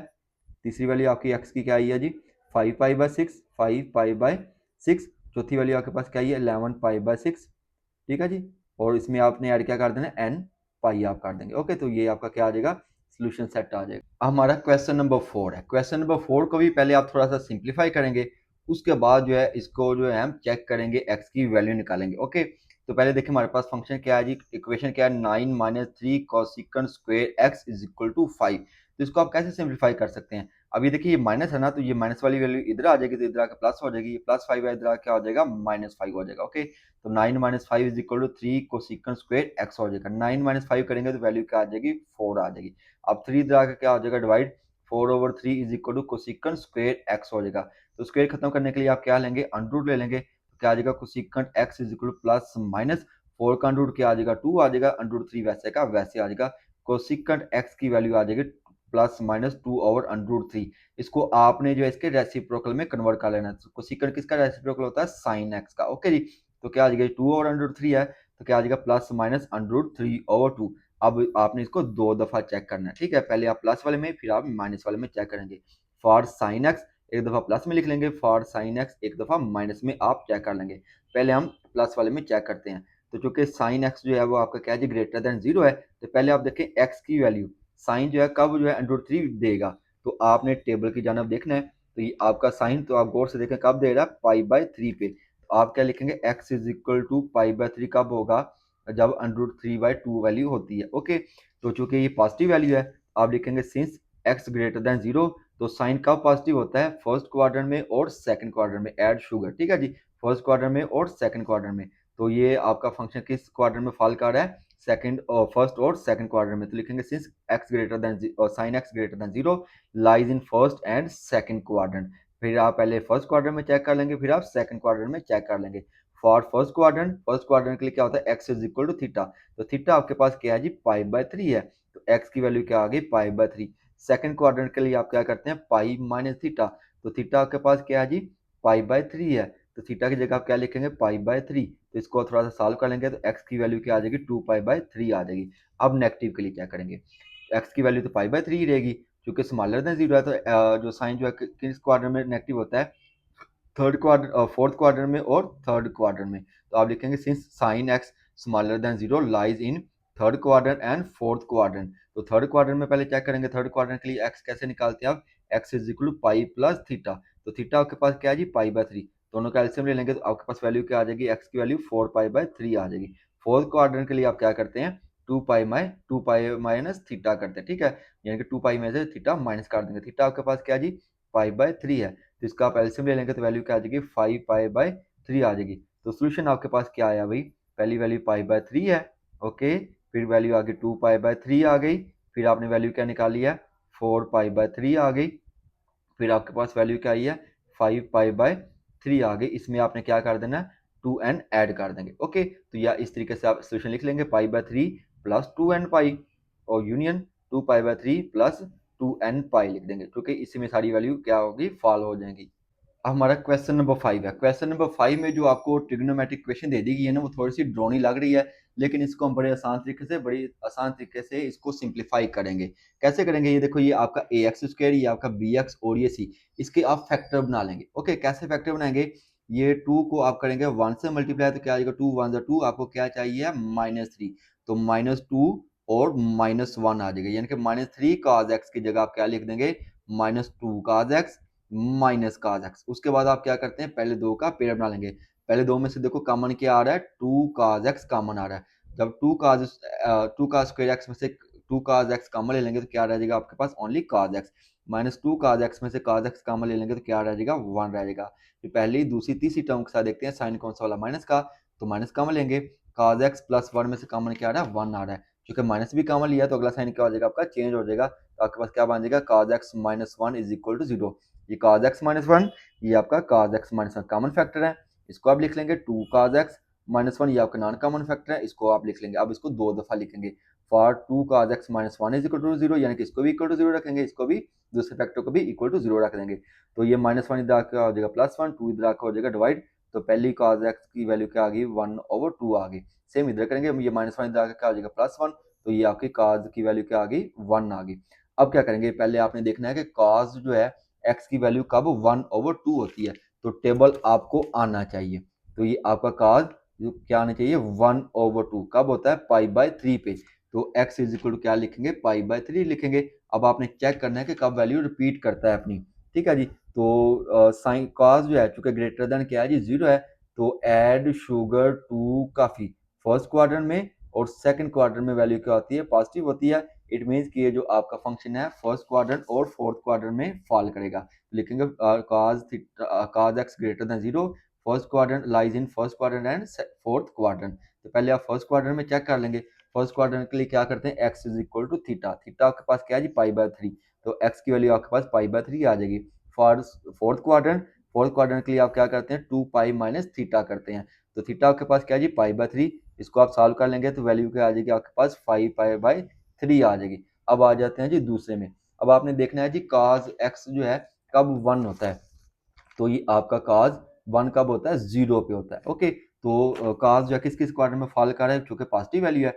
तीसरी वैल्यू आपकी x की क्या आई है जी 5π/6। चौथी वैल्यू आपके पास क्या है 11π/6, ठीक है जी। और इसमें आपने ऐड क्या कर देना, n पाई आप कर देंगे, ओके। तो ये आपका क्या आ जाएगा सोल्यूशन सेट आ जाएगा। हमारा क्वेश्चन नंबर 4 है। क्वेश्चन नंबर 4 को भी पहले आप थोड़ा सा सिंप्लीफाई करेंगे, उसके बाद जो है इसको जो है हम चेक करेंगे, x की वैल्यू निकालेंगे, ओके। तो पहले देखिए हमारे पास फंक्शन क्या है जी, इक्वेशन क्या है 9 - 3 cosecant square x is equal to 5। तो इसको आप कैसे सिंप्लीफाई कर सकते हैं, अभी देखिए ये माइनस है ना, तो ये माइनस वाली वैल्यू इधर आ जाएगी, तो इधर आकर प्लस हो जाएगी, ये +5 है, इधर आकर क्या हो जाएगा -5 हो जाएगा, ओके। तो 9 - 5 is equal to 3 cosecant square x हो जाएगा। 9 - 5 करेंगे तो वैल्यू क्या आ जाएगी 4 आ जाएगी। अब 3 इधर आकर क्या हो जाएगा divide, 4/3 is equal to cosecant square x हो जाएगा। तो स्क्वायर खत्म करने के लिए आप क्या लेंगे, अंडर ले लेंगे, तो क्या आ जाएगा cosecant x is equal two plus minus 4 का अंडर क्या आ जाएगा 2 आ जाएगा, अंडर 3 वैसे का वैसे आ जाएगा। कोसेकंड x की वैल्यू आ जाएगी प्लस माइनस 2/√3। इसको आपने जो है इसके रेसिप्रोकल में कन्वर्ट कर लेना है। तो कोसेकेंट किसका रेसिप्रोकल होता है? साइन एक्स का। ओके जी, तो क्या आ जाएगा? 2/√3 है तो क्या आ जाएगा? Plus minus √3/2। अब आपने इसको 2 दफा चेक करना है, ठीक है। पहले आप प्लस वाले में, फिर आप माइनस वाले में चेक करेंगे। फॉर साइन एक्स एक दफा प्लस में लिख लेंगे, फॉर साइन एक्स एक दफा माइनस में आप चेक कर लेंगे। पहले हम प्लस वाले में चेक करते हैं। तो चूंकि साइन एक्स जो है वो आपका क्या है, ग्रेटर देन 0 है, तो पहले आप देखें एक्स की वैल्यू। साइन जो है कब जो है √3 देगा, तो आपने टेबल की जानब देखना है। तो ये आपका साइन, तो आप गौर से देखें कब दे रहा है? π/3 पे। तो आप क्या लिखेंगे? x इज इक्वल टू π/3 कब होगा? जब √3/2 वैल्यू होती है। ओके, तो चूंकि ये पॉजिटिव वैल्यू है, आप लिखेंगे सिंस x ग्रेटर देन 0, तो साइन कब पॉजिटिव होता है? फर्स्ट क्वाड्रेंट में और सेकंड क्वाड्रेंट में। ऐड शुगर, ठीक है जी, फर्स्ट क्वाड्रेंट में और सेकंड क्वाड्रेंट में। तो ये आपका फंक्शन किस क्वाड्रेंट में फॉल कर रहा है? सेकंड और फर्स्ट और सेकंड क्वाड्रेंट में। तो लिखेंगे since x greater than sine x greater than 0 lies in first and second quadrant. फिर आप पहले फर्स्ट क्वाड्रेंट में चेक कर लेंगे, फिर आप सेकंड क्वाड्रेंट में चेक कर लेंगे। फॉर फर्स्ट क्वाड्रेंट के लिए क्या होता है? x is equal to theta. तो थीटा आपके पास क्या है जी? π/3 है। तो x की वैल्यू क्या आ गई? π/3। सेकंड क्वाड्रेंट के लिए आप क्या करते हैं? पाई माइनस थीटा। तो थीटा आपके पास क्या है जी? π/3 है। तो थीटा की जगह आप क्या लिखेंगे? π/3। तो इसको थोड़ा सा सॉल्व कर लेंगे तो x की वैल्यू क्या आ जाएगी? 2π/3 आ जाएगी। अब नेगेटिव के लिए क्या करेंगे? x की वैल्यू तो π/3 ही रहेगी, क्योंकि स्मॉलर देन 0 है। तो जो साइन जो है किस क्वाड्रेंट में नेगेटिव होता है? थर्ड क्वाड्रेंट, फोर्थ क्वाड्रेंट में और थर्ड क्वाड्रेंट में। तो आप लिखेंगे since sine x smaller than 0 lies in third quadrant and fourth quadrant. तो थर्ड क्वाड्रेंट में पहले चेक करेंगे। थर्ड क्वाड्रेंट के लिए एक्स कैसे निकालते हैं आप? X is equal to pi plus theta. तो थीटा आपके पास क्या है जी? π/3। दोनों का एलसीएम ले लेंगे तो आपके पास वैल्यू क्या आ जाएगी? एक्स की वैल्यू 4π/3 आ जाएगी। फोर्थ क्वाड्रेंट के लिए आप क्या करते हैं? 2 पाई माइनस थीटा करते हैं, ठीक है। यानी कि 2 पाई में से थीटा माइनस कर देंगे। थीटा आपके पास क्या है जी? π/3 है। तो इसका आप एलसीएम ले लेंगे तो वैल्यू क्या आ जाएगी? 5π/3 आ जाएगी। तो सोल्यूशन आपके पास क्या आया भाई? पहली वैल्यू π/3 है, ओके। फिर वैल्यू आ गई 2π/3 आ गई। फिर आपने वैल्यू क्या निकाली है? 4π/3 आ गई। फिर आपके पास वैल्यू क्या आई है? 5π/3 आ गई। इसमें आपने क्या कर देना है? 2n ऐड कर देंगे, ओके। तो या इस तरीके से आप सोल्यूशन लिख लेंगे, π/3 प्लस 2n पाई और यूनियन 2π/3 प्लस 2n पाई लिख देंगे, क्योंकि इसी में सारी वैल्यू क्या होगी? फॉल हो जाएंगी। अब हमारा क्वेश्चन नंबर 5 है। क्वेश्चन नंबर 5 में जो आपको ट्रिग्नोमेट्रिक इक्वेशन दे दी गई है ना, वो थोड़ी सी ड्रोनी लग रही है, लेकिन इसको हम बड़ी आसान तरीके से इसको सिंप्लीफाई करेंगे। कैसे करेंगे? ये देखो, ये आपका ax², ये आपका bx और ये c, इसके आप फैक्टर बना लेंगे। ओके, कैसे फैक्टर बनाएंगे? ये 2 को आप करेंगे 1 से मल्टीप्लाई, तो क्या आ जाएगा? 2 1 2, आपको क्या चाहिए? -3। तो -2 और -1 आ जाएगा, यानी कि -3 cos x की जगह आप क्या लिख देंगे? -2 cos x minus cos x। उसके बाद आप क्या करते हैं? पहले दो का पेयर बना लेंगे। पहले दो में से देखो कॉमन क्या आ रहा है? 2 cos x कॉमन आ रहा है। जब 2 cos स्क्वायर x में से 2 cos x कॉमन ले लेंगे तो क्या रह जाएगा आपके पास? Only cos x। -2 cos x में से cos x कॉमन ले लेंगे तो क्या रह जाएगा? 1 रह जाएगा। फिर पहली दूसरी तीसरी टर्म के साथ देखते हैं साइन कौन सा वाला? माइनस का, तो माइनस कॉमन लेंगे। cos x प्लस 1 में से कॉमन क्या आ रहा है? 1 आ रहा है। क्योंकि माइनस भी कॉमन लिया तो अगला साइन क्या हो जाएगा आपका? चेंज हो जाएगा। तो आपके पास क्या बन जाएगा? cos x minus 1 is equal to 0। ये cos x माइनस 1, ये आपका cos x minus 1 common factor है। इसको आप लिख लेंगे 2 cos x माइनस 1, ये आपका नॉन कॉमन फैक्टर है, इसको आप लिख लेंगे। अब इसको दो दफा लिखेंगे। For 2 cos x minus 1 is equal to 0, यानी कि इसको भी इक्वल टू 0 रखेंगे, इसको भी दूसरे फैक्टर को भी इक्वल टू 0 रख देंगे। तो ये -1 इधर आकर हो जाएगा +1, 2 इधर आकर हो जाएगा डिवाइड। तो पहली cos x की वैल्यू क्या आ गई? 1/2 आ गई। सेम इधर करेंगे, ये -1 इधर आकर क्या हो जाएगा? +1। तो ये आपकी cos की वैल्यू क्या आ गई? 1 आ गई। अब क्या करेंगे? पहले आपने देखना है कि cos जो है x की वैल्यू कब 1/2 होती है, तो टेबल आपको आना चाहिए। तो ये आपका cos क्या आना चाहिए? 1/2 कब होता है? π/3 पे। तो x इज इक्वल टू क्या लिखेंगे? π/3 लिखेंगे। अब आपने चेक करना है कि कब वैल्यू रिपीट करता है अपनी, ठीक है जी। तो साइन cos जो है चूंकि ग्रेटर देन क्या है जी? 0 है, तो add sugar to coffee. First quarter में और सेकंड क्वार्टर में वैल्यू क्या होती है? पॉजिटिव होती है। इट मीन्स कि ये जो आपका फंक्शन है फर्स्ट क्वाड्रेंट और फोर्थ क्वाड्रेंट में फॉल करेगा। लिखेंगे cos x greater than 0, first quadrant lies in first quadrant and fourth quadrant. तो पहले आप फर्स्ट क्वाड्रेंट में चेक कर लेंगे। फर्स्ट क्वाड्रेंट के लिए क्या करते हैं? x is equal to theta. Theta आपके पास क्या है जी? π/3। तो x की वैल्यू आपके पास π/3 आ जाएगी। फॉर फोर्थ क्वाड्रेंट के लिए आप क्या करते हैं? 2 पाई माइनस थीटा करते हैं। तो थीटा आपके पास क्या है जी? π/3। इसको आप सॉल्व कर लेंगे तो वैल्यू क्या आ जाएगी आपके पास? 5π/3 आ जाएगी। अब आ जाते हैं जी दूसरे में। अब आपने देखना है जी cos x जो है कब 1 होता है, तो ये आपका cos 1 कब होता है, 0 पे होता है। ओके, तो cos जो है किस किस क्वाड्रेंट में फॉल कर रहा है, चूंकि पॉजिटिव वैल्यू है,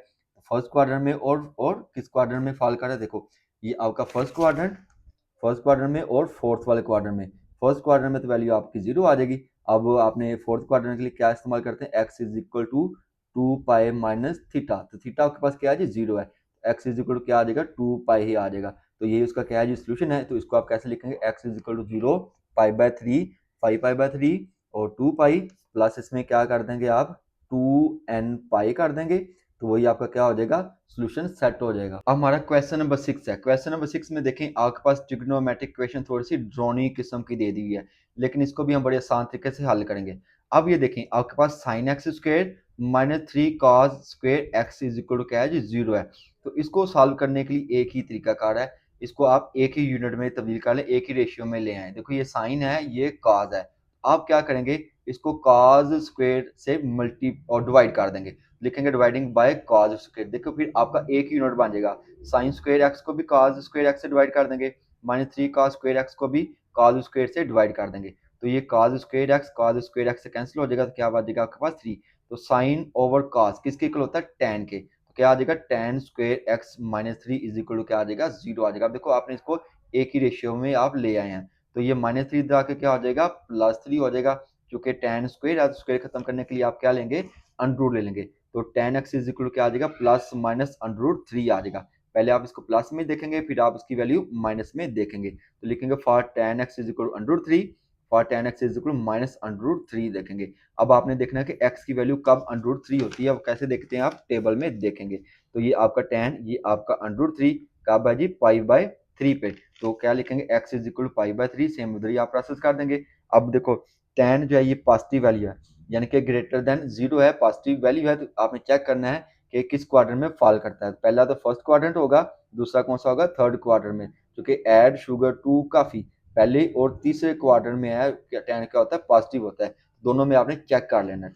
फर्स्ट क्वाड्रेंट में और किस क्वाड्रेंट में फॉल कर रहा है, देखो ये आपका फर्स्ट क्वाड्रेंट में और फोर्थ वाले क्वाड्रेंट में। फर्स्ट क्वाड्रेंट में तो वैल्यू आपकी 0 आ जाएगी। अब आपने फोर्थ क्वाड्रेंट के लिए क्या इस्तेमाल करते हैं, x is equal to 2 pi minus theta, तो थीटा आपके पास क्या है जी, 0 है, x इज इक्वल टू क्या आ जाएगा, 2 पाई ही आ जाएगा। तो ये उसका क्या है जी, सोल्यूशन है। तो इसको आप कैसे लिखेंगे, x is equal to 0, pi by 3, 5 pi by 3 और 2 पाई प्लस इसमें क्या कर देंगे आप, 2n पाई कर देंगे, तो वही आपका क्या हो जाएगा, सॉल्यूशन सेट हो जाएगा। अब हमारा क्वेश्चन नंबर 6 है। क्वेश्चन नंबर 6 में देखें आपके पास ट्रिग्नोमेट्रिक इक्वेशन थोड़ी सी ड्रोनी किस्म की दे दी हुई है, लेकिन इसको भी हम बड़े आसान तरीके से हल करेंगे। अब ये देखें आपके पास sine X square minus 3 cos square X is equal to क्या है जी, 0 है। तो इसको सॉल्व करने के लिए एक ही तरीकाकार है, इसको आप एक ही यूनिट में तब्दील कर लें, एक ही रेशियो में ले आए। देखो ये साइन है, ये cos है, आप क्या करेंगे, इसको cos स्क्वायर से मल्टी और डिवाइड कर देंगे, लिखेंगे डिवाइडिंग बाय cos स्क्वायर। देखो फिर आपका एक यूनिट बन जाएगा, साइन स्क्वायर एक्स को भी cos स्क्वायर एक्स से डिवाइड कर देंगे, माइनस 3 cos स्क्वायर एक्स को भी cos स्क्वायर से डिवाइड कर देंगे, तो ये cos स्क्वायर एक्स से कैंसिल हो जाएगा, तो क्या बच जाएगा आपके पास 3। तो साइन ओवर cos किसके इक्वल होता है, tan के, तो क्या आ जाएगा tan square x minus 3 is equal to क्या आ जाएगा, 0 आ जाएगा। अब देखो आपने इसको एक ही रेशियो में आप ले आए हैं, तो ये माइनस 3 इधर आके क्या हो जाएगा, +3 हो जाएगा, क्योंकि tan स्क्वायर है, स्क्वायर खत्म करने के लिए आप क्या लेंगे, अंडर रूट ले लेंगे, तो tan x इज इक्वल क्या आ जाएगा, प्लस माइनस अंडर रूट 3 आ जाएगा। पहले आप इसको प्लस में देखेंगे, फिर आप इसकी वैल्यू माइनस में देखेंगे, तो लिखेंगे for tan x is equal under root 3, for tan x is equal minus under root 3 देखेंगे। अब आपने देखना है कि x की वैल्यू कब अंडर रूट 3 होती है, अब कैसे देखते हैं, आप टेबल में देखेंगे। तो ये आपका tan, ये आपका अंडर रूट 3 कब है जी, पाई बाय 3 पे, तो क्या लिखेंगे, x is equal pi by 3, same उधर ही आप प्रोसेस कर देंगे। अब देखो tan जो है ये पॉजिटिव वैल्यू है, यानी कि ग्रेटर देन 0 है, पॉजिटिव वैल्यू है, तो आपने चेक करना है कि किस क्वाड्रेंट में फॉल करता है। पहला तो फर्स्ट क्वाड्रेंट होगा, दूसरा कौन सा होगा, थर्ड क्वाड्रेंट में, क्योंकि ऐड शुगर टू काफी पहले और तीसरे क्वाड्रेंट में है, tan क्या होता है, पॉजिटिव होता है, दोनों में आपने चेक कर लेना है,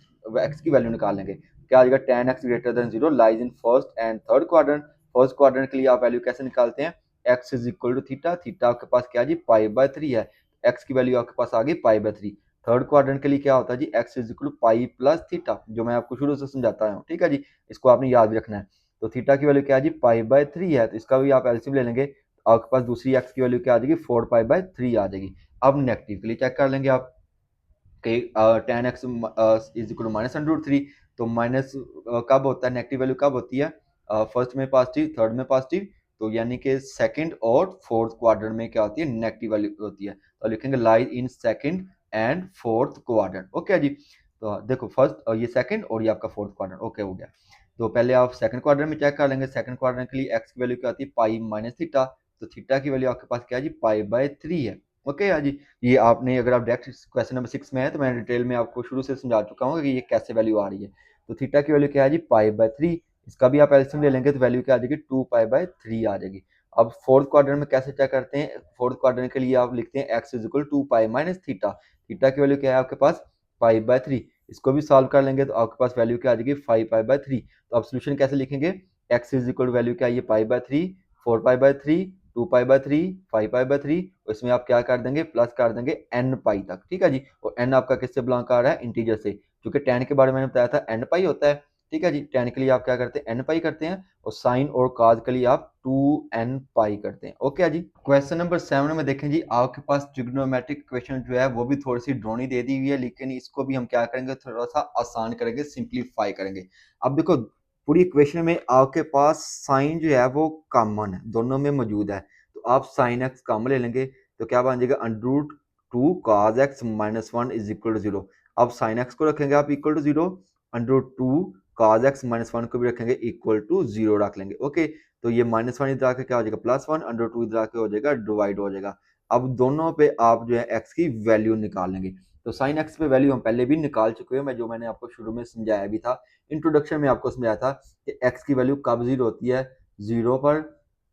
x की वैल्यू निकाल लेंगे, क्या आ जाएगा, tan x greater than 0 lies in first and third quadrant. First quadrant के लिए आप वैल्यू कैसे निकालते हैं, x is equal to theta, theta आपके पास क्या जी, पाई बाय 3 है, x की वैल्यू आपके पास आ गई पाई बाय 3। थर्ड क्वाड्रेंट के लिए क्या होता है जी, x is equal pi plus theta, जो मैं आपको शुरू से समझाता हूँ, ठीक है जी, इसको आपने याद रखना है। तो थीटा की वैल्यू क्या है जी, पाई बाय 3 है, तो इसका भी आप एलसीएम ले लेंगे, तो आपके पास दूसरी x की वैल्यू क्या आ जाएगी, 4 पाई बाय 3 आ जाएगी। अब नेगेटिव के लिए चेक कर लेंगे आप कि tan x is equal minus under root 3, तो माइनस कब होता है, नेगेटिव वैल्यू कब होती है, फर्स्ट में पॉजिटिव, थर्ड में पॉजिटिव, तो यानी कि सेकंड और फोर्थ क्वाड्रेंट में क्या होती है, नेगेटिव वैल्यू होती है, तो लिखेंगे lie in second and fourth quadrant. Okay जी, तो देखो फर्स्ट ये सेकंड और ये आपका फोर्थ क्वाड्रेंट, ओके हो गया। तो पहले आप सेकंड क्वाड्रेंट में चेक कर लेंगे, सेकंड क्वाड्रेंट के लिए एक्स की वैल्यू क्या आती है, पाई माइनस थीटा, तो थीटा की वैल्यू आपके पास क्या है जी, पाई बाय 3 है। ओके यार जी, ये आपने अगर आप डायरेक्ट क्वेश्चन नंबर 6 में है, तो मैं डिटेल में आपको शुरू से समझा चुका हूँ कि ये कैसे वैल्यू आ रही है। तो थीटा की वैल्यू क्या है जी, पाई बाय 3, इसका भी आप एलसीएम ले लेंगे, तो वैल्यू क्या आ जाएगी, 2 पाई बाय 3 आ जाएगी। अब फोर्थ क्वाड्रेंट में कैसे चेक करते हैं, फोर्थ क्वाड्रेंट के लिए आप लिखते हैं x is equal 2 pi minus theta, theta की वैल्यू क्या है आपके पास, पाई बाय 3, इसको भी सॉल्व कर लेंगे, तो आपके पास वैल्यू क्या आ जाएगी, 5 पाई बाय 3। तो आप सोल्यूशन कैसे लिखेंगे, एक्स इज इक्वल वैल्यू क्या है, ये पाई by 3, 4 pi by 3, 2 pi by 3, 5 pi by 3, इसमें आप क्या कर देंगे, प्लस कर देंगे n पाई तक, ठीक है जी। और n आपका किससे बिलोंग कर रहा है, इंटीजर से, क्योंकि tan के बारे में मैंने बताया था n पाई होता है, ठीक है जी। tan के लिए आप क्या करते हैं, n पाई करते हैं, और साइन और cos के लिए आप 2n पाई करते हैं। ओके जी, क्वेश्चन नंबर 7 में देखें जी, आपके पास ट्रिग्नोमेट्रिक इक्वेशन जो है वो भी थोड़ी सी ड्रोनी दे दी हुई है, लेकिन इसको भी हम क्या करेंगे, थोड़ा सा आसान करेंगे, सिंप्लीफाई करेंगे। अब देखो पूरी इक्वेशन में आपके पास साइन जो है वो कॉमन है, दोनों में मौजूद है, तो आप साइन एक्स कॉमन ले लेंगे, तो क्या बन जाएगा, under root 2 cos x minus 1 is equal to 0। अब साइन एक्स को रखेंगे आप equal to 0, under root 2 cos x minus 1 को भी रखेंगे इक्वल टू 0 रख लेंगे। ओके, तो ये माइनस 1 इधर आके क्या हो जाएगा, प्लस 1, अंडर 2 इधर आके हो जाएगा डिवाइड हो जाएगा। अब दोनों पे आप जो है एक्स की वैल्यू निकाल लेंगे, तो साइन एक्स पे वैल्यू हम पहले भी निकाल चुके हैं, जो मैंने आपको शुरू में समझाया भी था, इंट्रोडक्शन में आपको समझाया था कि एक्स की वैल्यू कब 0 होती है, 0 पर,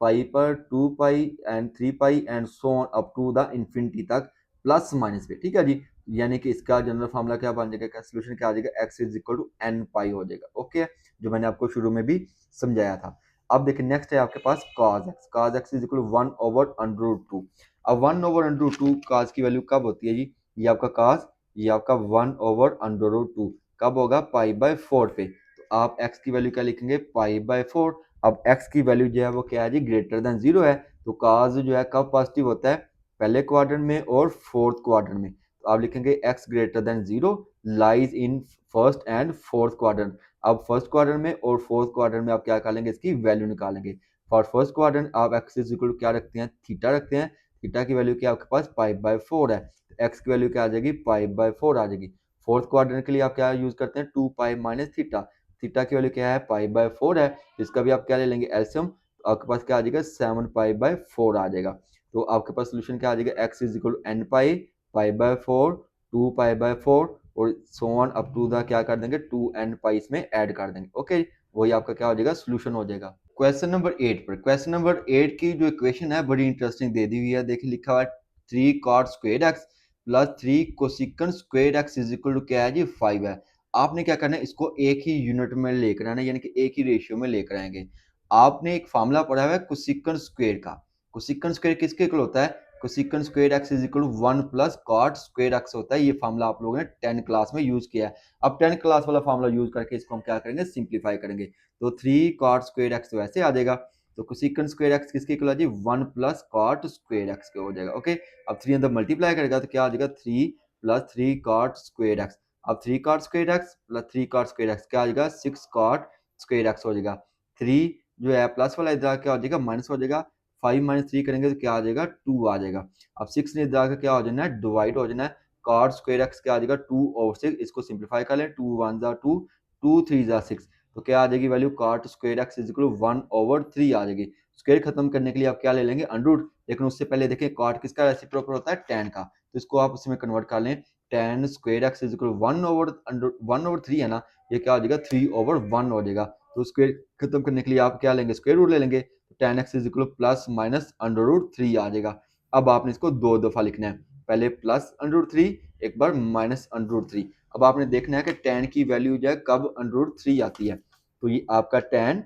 पाई पर, 2 pi and 3 pi and so on up to the infinity तक, प्लस माइनस पे, ठीक है जी। यानी कि इसका जनरल फार्मूला क्या बन जाएगा, सोल्यूशन क्या आ जाएगा, x is equal to n pi हो जाएगा। ओके, जो मैंने आपको शुरू में भी समझाया था। अब देखिए नेक्स्ट है आपके पास cos x is equal to 1/√2। अब 1/√2 cos की वैल्यू कब होती है जी, ये आपका cos, ये आपका 1/√2 कब होगा, पाई/4 पे। तो आप x की वैल्यू क्या लिखेंगे, पाई/4। अब x की वैल्यू जो है वो क्या है जी, ग्रेटर देन 0 है। तो cos जो है कब पॉजिटिव होता है, पहले क्वाड्रेंट में और फोर्थ क्वाड्रेंट में। तो आप लिखेंगे x greater than 0 lies in first and fourth quadrant. अब फर्स्ट क्वाड्रेंट में और फोर्थ क्वाड्रेंट में आप क्या निकालेंगे, इसकी वैल्यू निकालेंगे। फॉर फर्स्ट क्वाड्रेंट आप x इज इक्वल टू क्या रखते हैं, थीटा रखते हैं। थीटा की वैल्यू क्या आपके पास पाई/4 है, तो x की वैल्यू क्या आ जाएगी, पाई/4 आ जाएगी। फोर्थ क्वाड्रेंट के लिए आप क्या यूज करते हैं, 2 पाई माइनस थीटा। थीटा की वैल्यू क्या है, पाई/4 है। इसका भी आप क्या ले लेंगे, एलसीएम। आपके पास क्या आ जाएगा, 7 पाई/4 आ जाएगा। तो आपके पास सोल्यूशन क्या आ जाएगा, x is equal to n pi, पाई/4, 2 पाई/4 और so on up to the क्या कर देंगे, 2n पाई इसमें ऐड कर देंगे। ओके, वही आपका क्या हो जाएगा, सोल्यूशन हो जाएगा। क्वेश्चन नंबर 8 पर, क्वेश्चन नंबर 8 की जो इक्वेशन है बड़ी इंटरेस्टिंग दे दी हुई है। देखिए लिखा हुआ है 3 cot square x plus 3 cosecant square x is equal to क्या है जी, 5 है। आपने क्या करना है, इसको एक ही यूनिट में लेकर आना है, यानी कि एक ही रेशियो में लेकर आएंगे। आपने एक फार्मूला पढ़ा हुआ है कोसिकन स्क्वायर का। कोसिकन स्क्वायर किसके इक्वल होता है, cosecant square x is equal to 1 plus cot square x होता है। ये फार्मूला आप लोगों ने 10 क्लास में यूज किया है। अब 10 क्लास वाला फार्मूला यूज करके इसको हम क्या करेंगे, सिंप्लीफाई करेंगे। तो 3 कॉट स्क्वायर x तो ऐसे आ जाएगा। तो कोसिकन स्क्वायर x किसके इक्वल है जी, 1 प्लस कॉट स्क्वायर x के हो जाएगा। ओके, अब 3 अंदर मल्टीप्लाई करेगा तो क्या आ जाएगा, 3 प्लस 3 कॉट स्क्वायर x। अब 3 cot square x plus 3 cot square x क्या आ जाएगा, 6 कॉट स्क्वायर x हो जाएगा। 3 जो है प्लस वाला इधर क्या हो जाएगा, माइनस हो जाएगा। 5 माइनस 3 करेंगे तो क्या आ जाएगा, 2 आ जाएगा। अब 6 ने इधर आकर क्या हो जाना है, डिवाइड हो जाना है। कॉट स्क्वायर x क्या आ जाएगा, 2/6। इसको सिंप्लीफाई कर लें, 2 1 जा 2, 2 3 जा 6। तो क्या आ जाएगी value, cot square x is equal to 1/3 आ जाएगी। स्क्वायर खत्म करने के लिए आप क्या ले लेंगे, अंडर। लेकिन उससे पहले देखें कॉट किसका रेसिप्रोकल होता है, tan का। तो इसको आप उसमें कन्वर्ट कर लें, tan square x is equal to 1/3 है ना, ये क्या हो जाएगा, 3/1 हो जाएगा। तो स्क्वायर खत्म करने के लिए आप क्या लेंगे, स्क्वायर रूट ले लेंगे। tan x is equal two plus minus √3 आ जाएगा। अब आपने इसको 2 दफा लिखना है, पहले प्लस √3, एक बार माइनस √3। अब आपने देखना है कि tan की वैल्यू जो है कब √3 आती है। तो ये आपका tan,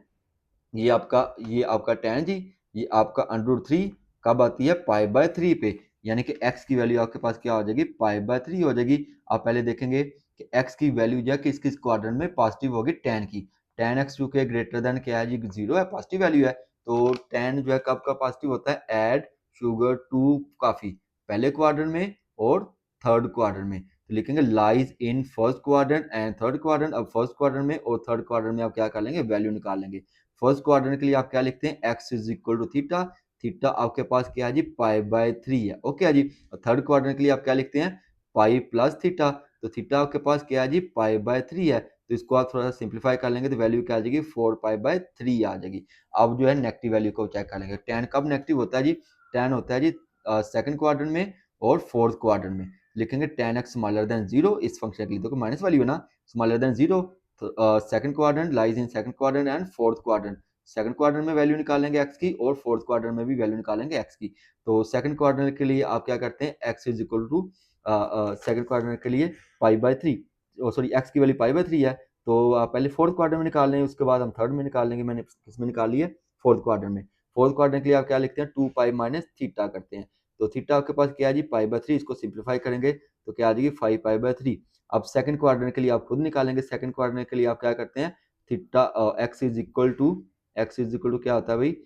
ये आपका tan जी, ये आपका √3 कब आती है, पाई/3 पे। यानी कि x की वैल्यू आपके पास क्या हो जाएगी, पाई/3 हो जाएगी। आप पहले देखेंगे कि x की वैल्यू जो है किस किस क्वाड्रेंट में पॉजिटिव होगी, tan की। tan x चूंकि ग्रेटर देन क्या है जी, 0 है, पॉजिटिव वैल्यू है। तो tan जो है कब का पॉजिटिव होता है, ऐड शुगर टू कॉफी, पहले क्वाड्रेंट में और थर्ड क्वाड्रेंट में। तो लिखेंगे lies in first quadrant and third quadrant. अब फर्स्ट क्वाड्रेंट में और थर्ड क्वाड्रेंट में आप क्या कर लेंगे, वैल्यू निकाल लेंगे। फर्स्ट क्वाड्रेंट के लिए आप क्या लिखते हैं, x is equal to theta. Theta आपके पास क्या है जी, पाई/3 है। ओके है जी। थर्ड क्वाड्रेंट के लिए आप क्या लिखते हैं, पाई प्लस थीटा। तो थीटा आपके पास क्या है जी, पाई/3 है। तो इसको आप थोड़ा सा सिंप्लीफाई कर लेंगे तो वैल्यू क्या आ जाएगी, 4 पाई/3 आ जाएगी। अब जो है नेगेटिव वैल्यू को चेक कर लेंगे। tan कब नेगेटिव होता है जी, tan होता है जी सेकंड क्वाड्रेंट में और फोर्थ क्वाड्रेंट में। लिखेंगे tan x स्मॉलर देन 0 इस फंक्शन के लिए, देखो माइनस वैल्यू है ना, smaller than 0। Second quadrant lies in second quadrant and fourth quadrant. Second quadrant में वैल्यू निकालेंगे x की और फोर्थ क्वाड्रेंट में भी वैल्यू निकालेंगे x की। तो सेकंड क्वाड्रेंट के लिए आप क्या करते हैं, x is equal to second quadrant के लिए पाई/3, सॉरी x की वैल्यू पाई/3 है। तो पहले फोर्थ क्वाड्रेंट में निकाल लेंगे, उसके बाद हम थर्ड में निकाल लेंगे। मैंने किसमें निकाली है, फोर्थ क्वाड्रेंट में। फोर्थ क्वाड्रेंट के लिए आप क्या लिखते हैं, 2 पाई माइनस थीटा करते हैं। तो थीटा आपके पास क्या है जी, पाई/3। इसको सिंप्लीफाई करेंगे तो क्या आ जाएगी, 5 पाई/3। अब सेकंड क्वाड्रेंट के लिए आप खुद निकालेंगे। सेकंड क्वाड्रेंट के लिए आप क्या करते हैं, theta x is equal to क्या होता है भाई,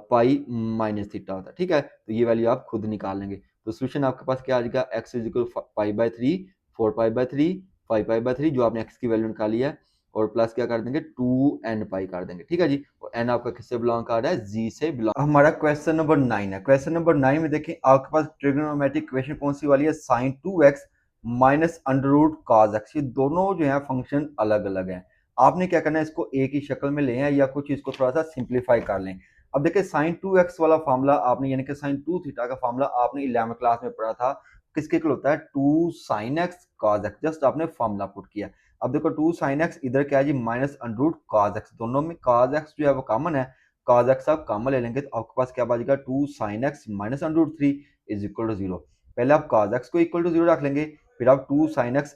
पाई माइनस थीटा होता है। ठीक है, तो ये वैल्यू आप खुद निकाल लेंगे। तो सोल्यूशन आपके पास क्या आ जाएगा, x इज इक्वल पाई/3, 4 पाई/3, 5 पाई/3 जो आपने x की वैल्यू निकाली है, और प्लस क्या कर देंगे, 2n पाई कर देंगे। ठीक है जी, और n आपका किससे बिलोंग कर रहा है, g से बिलोंग। हमारा क्वेश्चन नंबर 9 है। क्वेश्चन नंबर 9 में देखें आपके पास ट्रिग्नोमेट्रिक इक्वेशन कौन सी वाली है, sin 2x minus under cos x। ये दोनों जो है फंक्शन अलग अलग हैं। आपने क्या करना है, इसको एक ही शक्ल में लें या कुछ इसको थोड़ा सा सिंप्लीफाई कर लें। अब देखिए sin 2x वाला फार्मूला आपने, यानी कि sin 2 थीटा का फार्मूला आपने 11वीं क्लास में पढ़ा था। किसके इक्वल होता है, 2 sin x cos x। Just आपने फार्मूला पुट किया। अब देखो 2 sin x इधर क्या है जी, माइनस अंडर cos x। दोनों में cos x जो है वो कॉमन है। cos x आप कॉमन ले लेंगे तो आपके पास क्या बचेगा, 2 sin x minus √3 is equal to 0। पहले आप cos x को इक्वल टू 0 रख लेंगे, फिर आप 2 sin x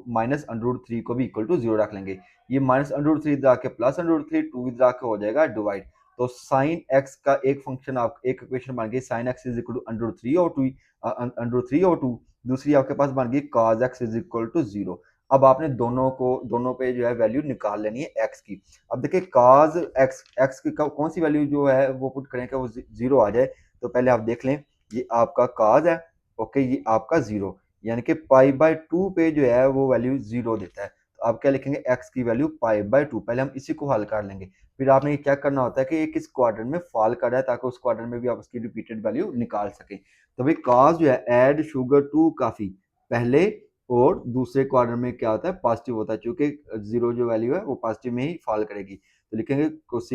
माइनस √3 को भी इक्वल टू 0 रख लेंगे। ये माइनस √3 इधर आके प्लस √3, 2 इधर आके हो जाएगा डिवाइड। तो साइन एक्स का एक फंक्शन आप एक इक्वेशन बन गई sine x is equal to under root 3/2 दूसरी आपके पास बन गई cos x is equal to 0। अब आपने दोनों पे जो है वैल्यू निकाल लेनी है एक्स की। अब देखिए कॉज एक्स की कौन सी वैल्यू जो है वो पुट करें कि वो 0 आ जाए। तो पहले आप देख लें, ये आपका कॉज है, ओके, ये आपका 0, यानी कि π/2 पे जो है वो वैल्यू 0 देता है। तो आप क्या लिखेंगे, एक्स की वैल्यू π/2। पहले हम इसी को हल कर लेंगे, फिर आपने ये चेक करना होता है कि ये किस क्वाड्रेंट में फॉल कर रहा है, ताकि उस क्वाड्रेंट में भी आप उसकी रिपीटेड वैल्यू निकाल सकें। तो भाई कॉज जो है ऐड शुगर टू कॉफी, पहले और दूसरे क्वाड्रेंट में क्या होता है, पॉजिटिव होता है, क्योंकि 0 जो वैल्यू है वो पॉजिटिव में ही फॉल करेगी। तो लिखेंगे cos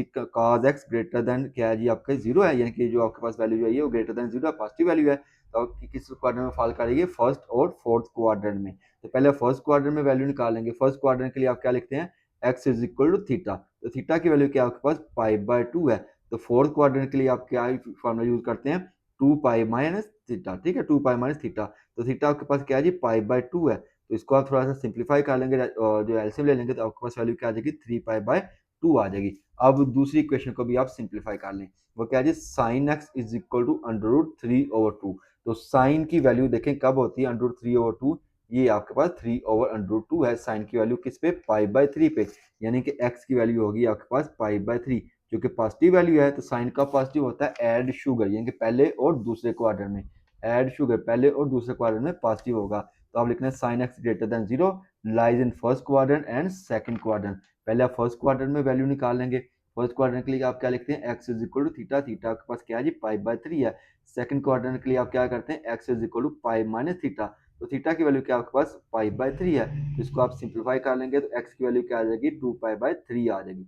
x ग्रेटर देन क्या है जी, आपका 0 है, यानी कि जो आपके पास वैल्यू है वो ग्रेटर देन 0 है, पॉजिटिव वैल्यू है। तो किस क्वाड्रेंट में फॉल करेगी, फर्स्ट और फोर्थ क्वाड्रेंट में। तो पहले फर्स्ट क्वाड्रेंट में वैल्यू निकालेंगे। फर्स्ट क्वाड्रेंट के लिए आप क्या लिखते हैं, x is equal to theta. तो थीटा की वैल्यू क्या आपके पास π/2 है। तो फोर्थ क्वाड्रेंट के लिए आप क्या फॉर्मूला यूज करते हैं, 2π माइनस थीटा, ठीक है, 2π माइनस थीटा। तो थीटा आपके पास क्या है जी, π/2 है। तो इसको आप थोड़ा सा सिंप्लीफाई कर लेंगे, जो एलसीएम ले लेंगे, तो आपके पास वैल्यू क्या आ जाएगी, 3π/2 आ जाएगी। अब दूसरी इक्वेशन को भी आप सिंप्लीफाई कर लें, वो क्या है जी, sine x is equal to under root 3/2। तो साइन की वैल्यू देखें कब होती है, अंडर रूट 3/2, ये आपके पास 3/√2 है। साइन की वैल्यू किस पे, π/3 पे, यानी कि x की वैल्यू होगी आपके पास π/3, जो कि पॉजिटिव वैल्यू है। तो साइन का पॉजिटिव होता है ऐड शुगर, यानी कि पहले और दूसरे क्वाड्रेंट में, ऐड शुगर पहले और दूसरे क्वाड्रेंट में पॉजिटिव होगा। तो आप लिखना है sine x greater than 0 lies in first quadrant and second quadrant. पहले आप फर्स्ट क्वाड्रेंट में वैल्यू निकाल लेंगे। फर्स्ट क्वाड्रेंट के लिए आप क्या लिखते हैं, x is equal to theta, theta के पास क्या है जी, π/3 है। सेकंड क्वाड्रेंट के लिए आप क्या करते हैं, x is equal to pi minus theta. तो थीटा की वैल्यू क्या आपके पास π/3 है। तो इसको आप सिंप्लीफाई कर लेंगे, तो x की वैल्यू क्या आ जाएगी, 2π/3 आ जाएगी।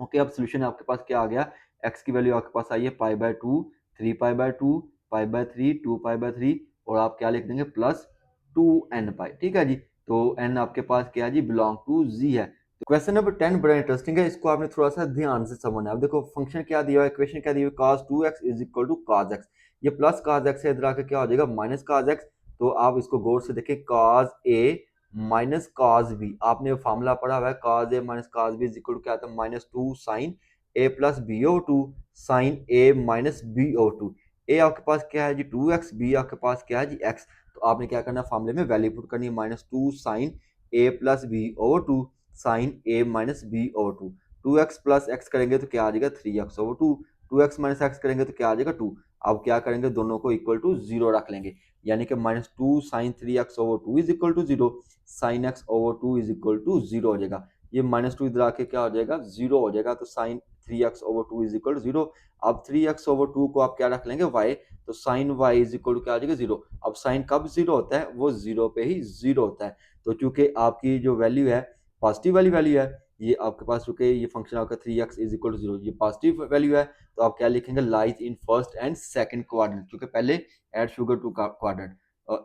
ओके, अब सोल्यूशन आपके पास क्या आ गया, x की वैल्यू आपके पास आई है π/2, 3π/2, π/3, 2π/3, और आप क्या लिख देंगे, प्लस 2n π, ठीक है जी। तो n आपके पास क्या है जी, बिलोंग टू z है। तो क्वेश्चन नंबर 10 बड़ा इंटरेस्टिंग है, इसको आपने थोड़ा सा ध्यान से समझना है। अब देखो फंक्शन क्या दिया हुआ है, इक्वेशन क्या दी हुई है, cos 2x is equal to cos x। ये प्लस cos x है, इधर आके क्या हो जाएगा, माइनस cos x। तो आप इसको गौर से देखें, cos a minus cos b, आपने फार्मूला पढ़ा हुआ है, cos a minus cos b is equal to क्या आता है, -2 sin a plus b/2 sin a minus b/2। a आपके पास क्या है जी, 2x, b आपके पास क्या है जी, x। तो आपने क्या करना है, फार्मूले में वैल्यू पुट करनी है, -2 sin a plus b/2 sin a minus b/2। 2x plus x करेंगे तो क्या आ जाएगा, 3x/2। 2x माइनस x करेंगे तो क्या आ जाएगा, 2। अब क्या करेंगे, दोनों को इक्वल टू 0 रख लेंगे, यानी कि -2 sin 3x/2 is equal to 0, sin x/2 is equal to 0 हो जाएगा। ये -2 इधर आके क्या हो जाएगा, 0 हो जाएगा। तो sin 3x/2 is equal to 0। अब 3x/2 को आप क्या रख लेंगे, y। तो sin y is equal to क्या आ जाएगा, 0। अब sin कब 0 होता है, वो 0 पे ही 0 होता है। तो चूंकि आपकी जो वैल्यू है पॉजिटिव वाली वैल्यू है, ये आपके पास चूंकि ये फंक्शन आपका 3x इज इक्वल टू 0, ये पॉजिटिव वैल्यू है। तो आप क्या लिखेंगे, lies in first and second quadrant, क्योंकि पहले add sugar to quadrant,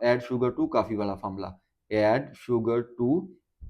add sugar to coffee वाला formula, add sugar to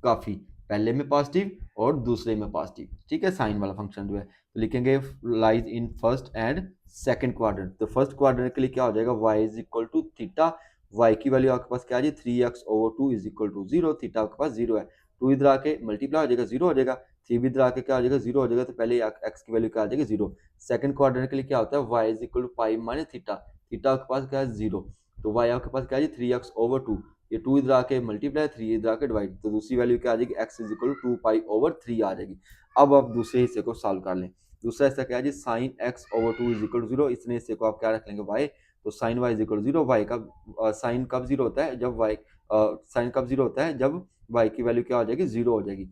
coffee, पहले में पॉजिटिव और दूसरे में पॉजिटिव, ठीक है, साइन वाला फंक्शन जो है। तो लिखेंगे lies in first and second quadrant. तो फर्स्ट क्वाड्रेंट के लिए क्या हो जाएगा, y is equal to theta, y की वैल्यू आपके पास क्या है जी, 3x/2 is equal to 0, theta आपके पास 0 है। 2 इधर आके मल्टीप्लाई हो जाएगा, 0 हो जाएगा। 3 भी इधर आके क्या हो जाएगा, 0 हो जाएगा। तो पहले x की वैल्यू क्या आ जाएगी, 0। सेकंड क्वाड्रेंट के लिए क्या होता है, y is equal to pi minus theta, theta आपके पास क्या है, 0। तो y आपके पास क्या है जी, 3x/2, ये 2 इधर आके मल्टीप्लाई, 3 इधर आके डिवाइड, तो दूसरी वैल्यू क्या आ जाएगी, x इज इक्वल टू 2π/3 आ जाएगी। अब आप दूसरे हिस्से को सॉल्व कर लें। दूसरा हिस्सा क्या है जी, sine x/2 is equal to 0, इसने हिस्से को आप क्या रख लेंगे, y। तो sine y is equal to 0, y का साइन कब 0 होता है, जब y साइन कब 0 होता है, जब y की वैल्यू क्या हो जाएगी, 0 हो जाएगी।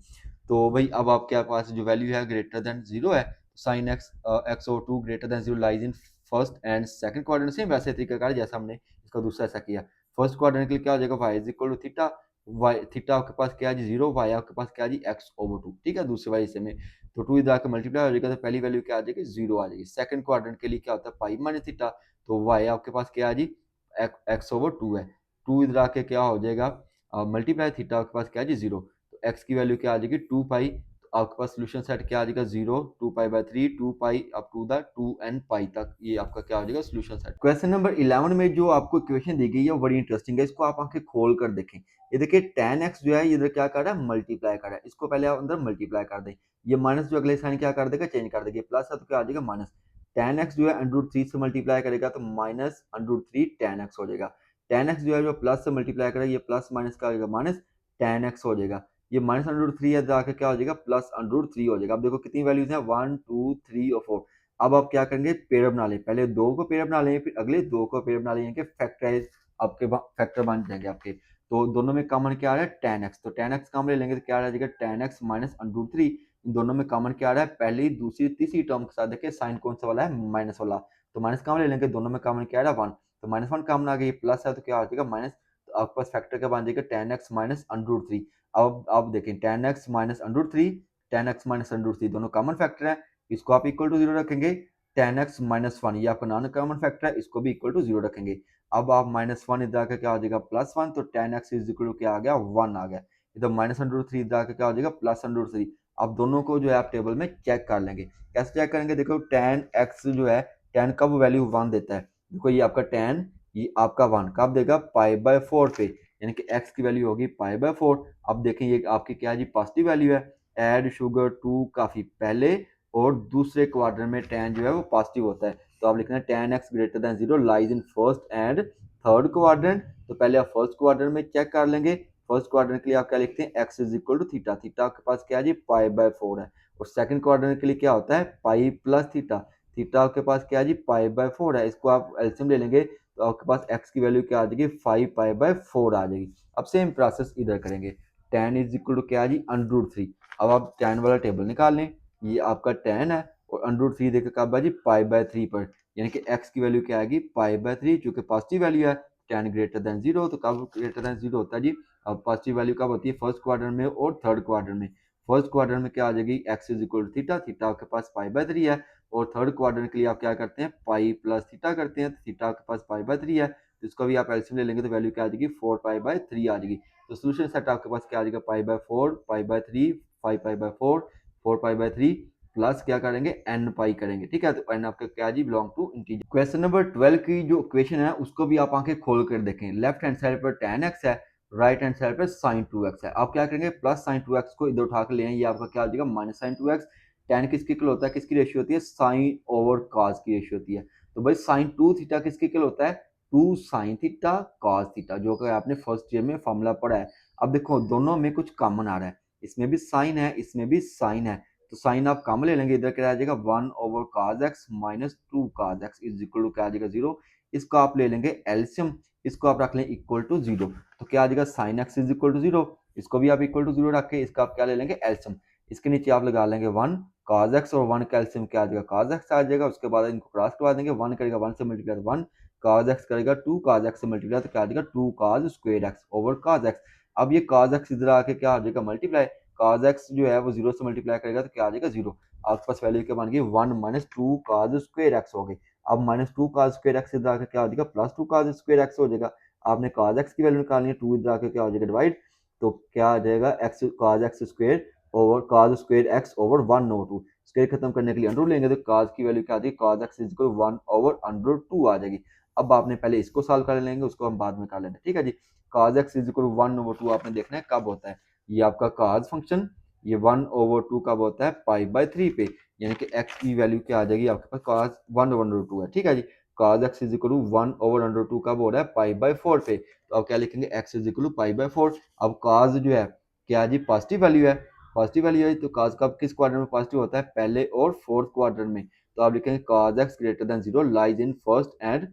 तो भाई अब आपके पास जो वैल्यू है ग्रेटर देन 0 है, sine x/2 greater than 0 lies in first and second quadrant, same वैसे तरीका जैसा हमने इसका दूसरा ऐसा किया। फर्स्ट क्वाड्रेंट के लिए क्या हो जाएगा, y is equal to theta, y theta आपके पास क्या है जी, 0, y आपके पास क्या है जी, x/2, ठीक है, दूसरे वाले हिस्से में। तो 2 इधर आकर मल्टीप्लाई हो जाएगा, तो पहली वैल्यू क्या आ जाएगी, 0 आ जाएगी। सेकंड क्वाड्रेंट के लिए क्या होता है, पाई माइनस थीटा, तो y आपके पास क्या है जी, x/2 है। 2 इधर आके क्या हो जाएगा, मल्टीप्लाई थीटा आपके पास क्या है जी, 0। तो x की वैल्यू क्या आ जाएगी, 2 पाई। आपके पास सोल्यूशन सेट क्या आ जाएगा 0 2 pi by 3 2 pi up to the 2n pi तक, ये आपका क्या हो जाएगा सोल्यूशन सेट। क्वेश्चन नंबर 11 में जो आपको इक्वेशन दी गई है वो बड़ी इंटरेस्टिंग है, इसको आप आंखें खोल कर देखें। ये देखिए tan x जो है ये इधर क्या कर रहा है मल्टीप्लाई कर रहा है, इसको पहले आप अंदर मल्टीप्लाई कर दें, ये माइनस जो अगले साइन क्या कर देगा चेंज कर देगा, प्लस है तो क्या आ जाएगा माइनस। tan x जो है √3 से मल्टीप्लाई करेगा तो माइनस √3 tan x हो जाएगा। tan x जो है जो प्लस से मल्टीप्लाई करेगा ये प्लस माइनस का हो जाएगा माइनस tan x हो जाएगा। ये माइनस √3 है जाके क्या हो जाएगा प्लस √3 हो जाएगा। अब देखो कितनी वैल्यूज हैं 1 2 3 और 4। अब आप क्या करेंगे पेयर बना लें, पहले दो को पेयर बना लेंगे फिर अगले दो को पेयर बना लेंगे, फैक्टराइज आपके फैक्टर बन जाएंगे आपके। तो दोनों में कॉमन क्या आ रहा है tan x, तो tan x कॉमन ले लेंगे तो क्या आ जाएगा tan x माइनस √3। इन दोनों में कॉमन क्या आ रहा है पहली दूसरी तीसरी टर्म के साथ देखिए साइन कौन सा वाला है माइनस वाला, तो माइनस कॉमन ले लेंगे, दोनों में कॉमन क्या आ रहा है 1, तो माइनस 1 कॉमन आ गया, प्लस है तो क्या आ जाएगा माइनस, तो आपके पास फैक्टर क्या बन जाएगा tan x माइनस √3। अब आप देखें tan x minus √3 tan x minus √3 दोनों कॉमन फैक्टर है, इसको आप इक्वल टू 0 रखेंगे। tan x माइनस 1 ये आपका नॉन कॉमन फैक्टर है, इसको भी इक्वल टू 0 रखेंगे। अब आप माइनस 1 इधर आकर क्या हो जाएगा प्लस 1, तो tan x is equal to क्या आ गया 1 आ गया। इधर माइनस √3 इधर आकर क्या हो जाएगा प्लस √3। अब दोनों को जो है आप टेबल में चेक कर लेंगे, कैसे चेक करेंगे देखो tan x जो है tan कब वैल्यू 1 देता है, देखो ये आपका tan ये आपका 1 कब देगा पाई बाय 4 पे, यानी कि x की वैल्यू होगी पाई बाय 4। अब देखें ये आपकी क्या है जी पॉजिटिव वैल्यू है, ऐड शुगर टू काफी पहले और दूसरे क्वार्टर में tan जो है वो पॉजिटिव होता है, तो आप लिखना है tan x greater than 0 lies in first and third quadrant. तो पहले आप फर्स्ट क्वाड्रेंट में चेक कर लेंगे, फर्स्ट क्वाड्रेंट के लिए आप क्या लिखते हैं x is equal to theta, theta आपके पास क्या है जी पाई बाय 4 है, और सेकंड क्वाड्रेंट के लिए क्या होता है पाई प्लस थीटा, थीटा आपके पास क्या है जी पाई बाय 4 है, इसको आप एलसीएम ले लेंगे तो आपके पास x की वैल्यू क्या आ जाएगी 5 पाई बाय 4 आ जाएगी। अब सेम प्रोसेस इधर करेंगे, tan इज इक्वल टू क्या है जी √3। अब आप tan वाला टेबल निकाल लें, ये आपका tan है और √3 देखिए कब है जी पाई बाय 3 पर, यानी कि x की वैल्यू क्या आएगी पाई बाय 3, चूंकि पॉजिटिव वैल्यू है tan ग्रेटर देन 0, तो कब ग्रेटर देन 0 होता है जी अब पॉजिटिव वैल्यू कब होती है फर्स्ट क्वार्टर में और थर्ड क्वार्टर में। फर्स्ट क्वार्टर में क्या आ जाएगी x is equal to theta, theta आपके पास पाई बाय 3 है, और थर्ड क्वार्टर के लिए आप क्या करते हैं पाई प्लस थीटा करते हैं, तो थीटा आपके पास पाई बाय 3 है, तो इसको भी आप एलसीएम ले लेंगे तो वैल्यू क्या आ जाएगी 4 पाई बाय 3 आ जाएगी। तो सोल्यूशन सेट आपके पास क्या आ जाएगा पाई by 4 pi by 3 5 pi by 4 4 pi by 3 plus क्या करेंगे n पाई करेंगे, ठीक है, तो n आपका क्या जी belong to integer. Question number 12 की जो इक्वेशन है उसको भी आप आंखें खोल कर देखें, लेफ्ट हैंड साइड पर tan x है, राइट हैंड साइड पर sin 2x है, आप क्या करेंगे प्लस sin 2x को इधर उठा कर ले आए, ये आपका क्या आ जाएगा माइनस sin 2x। tan किसके इक्वल होता है, किसकी रेशियो होती है sin ओवर cos की रेशियो होती है, तो भाई sin 2 थीटा किसके इक्वल होता है 2 sin थीटा cos थीटा, जो कि आपने फर्स्ट ईयर में फॉर्मूला पढ़ा है। अब देखो दोनों में कुछ कॉमन आ रहा है, इसमें भी साइन है इसमें भी साइन है, तो साइन आप कॉमन ले लेंगे, इधर क्या आ जाएगा 1 over cos x minus 2 cos x is equal to क्या आ जाएगा 0, इसको आप ले लेंगे एलसीएम, इसको आप रख लें इक्वल टू 0, तो क्या आ जाएगा sin x is equal to 0, इसको भी आप इक्वल टू 0 रख के इसका आप क्या ले लेंगे एलसीएम, इसके नीचे आप लगा लेंगे 1 cos x और 1 का एलसीएम क्या आ जाएगा cos x आ जाएगा, उसके बाद इनको क्रॉस करवा देंगे, 1 करेगा 1 से मल्टीप्लाई 1 cos x करेगा 2 cos x से मल्टीप्लाई तो क्या आ जाएगा 2 cos square x over cos x। अब ये cos x इधर आके क्या आ जाएगा मल्टीप्लाई, cos x जो है वो 0 से मल्टीप्लाई करेगा तो क्या आ जाएगा 0, आपके पास वैल्यू क्या बन गई 1 माइनस 2 cos स्क्वायर x हो गई। अब माइनस 2 cos स्क्वायर x इधर आके क्या हो जाएगा प्लस 2 cos स्क्वायर x हो जाएगा, आपने cos x की वैल्यू निकालनी है 2 इधर आके क्या हो जाएगा डिवाइड, तो क्या आ जाएगा x cos x square over cos square x over 1 over 2, square खत्म करने के लिए अंडर लेंगे तो cos की वैल्यू क्या आ जाएगी cos x is equal 1 over under 2 आ जाएगी। अब आपने पहले इसको सॉल्व कर लेंगे उसको हम बाद में कर लेंगे, ठीक है जी। cos x is equal 1 over 2 आपने देखना है कब होता है, ये आपका cos फंक्शन ये 1 ओवर 2 कब होता है पाई बाय 3 पे, यानी कि x की वैल्यू क्या आ जाएगी आपके पास cos 1 ओवर अंडर 2 है, ठीक है जी। cos x is equal 1 over under 2 कब हो रहा है पाई बाय 4 पे, तो आप क्या लिखेंगे x is equal pi by 4। अब cos जो है क्या जी पॉजिटिव वैल्यू है, पॉजिटिव वैल्यू है तो cos कब किस क्वाड्रेंट में पॉजिटिव होता है पहले और फोर्थ क्वाड्रेंट में, तो आप लिखेंगे cos x greater than 0 lies in first and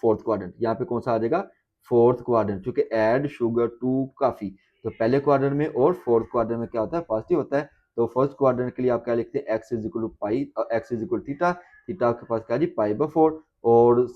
fourth quadrant, यहाँ पे कौन सा आ जाएगा फोर्थ क्वाड्रेंट, क्योंकि ऐड शुगर टू काफी, तो पहले क्वाड्रेंट में और फोर्थ क्वाड्रेंट में क्या होता है पॉजिटिव होता है, तो फर्स्ट क्वाड्रेंट के लिए आप क्या लिखते हैं x is equal to pi x is equal theta, theta आपके पास क्या जी पाई बाय 4, और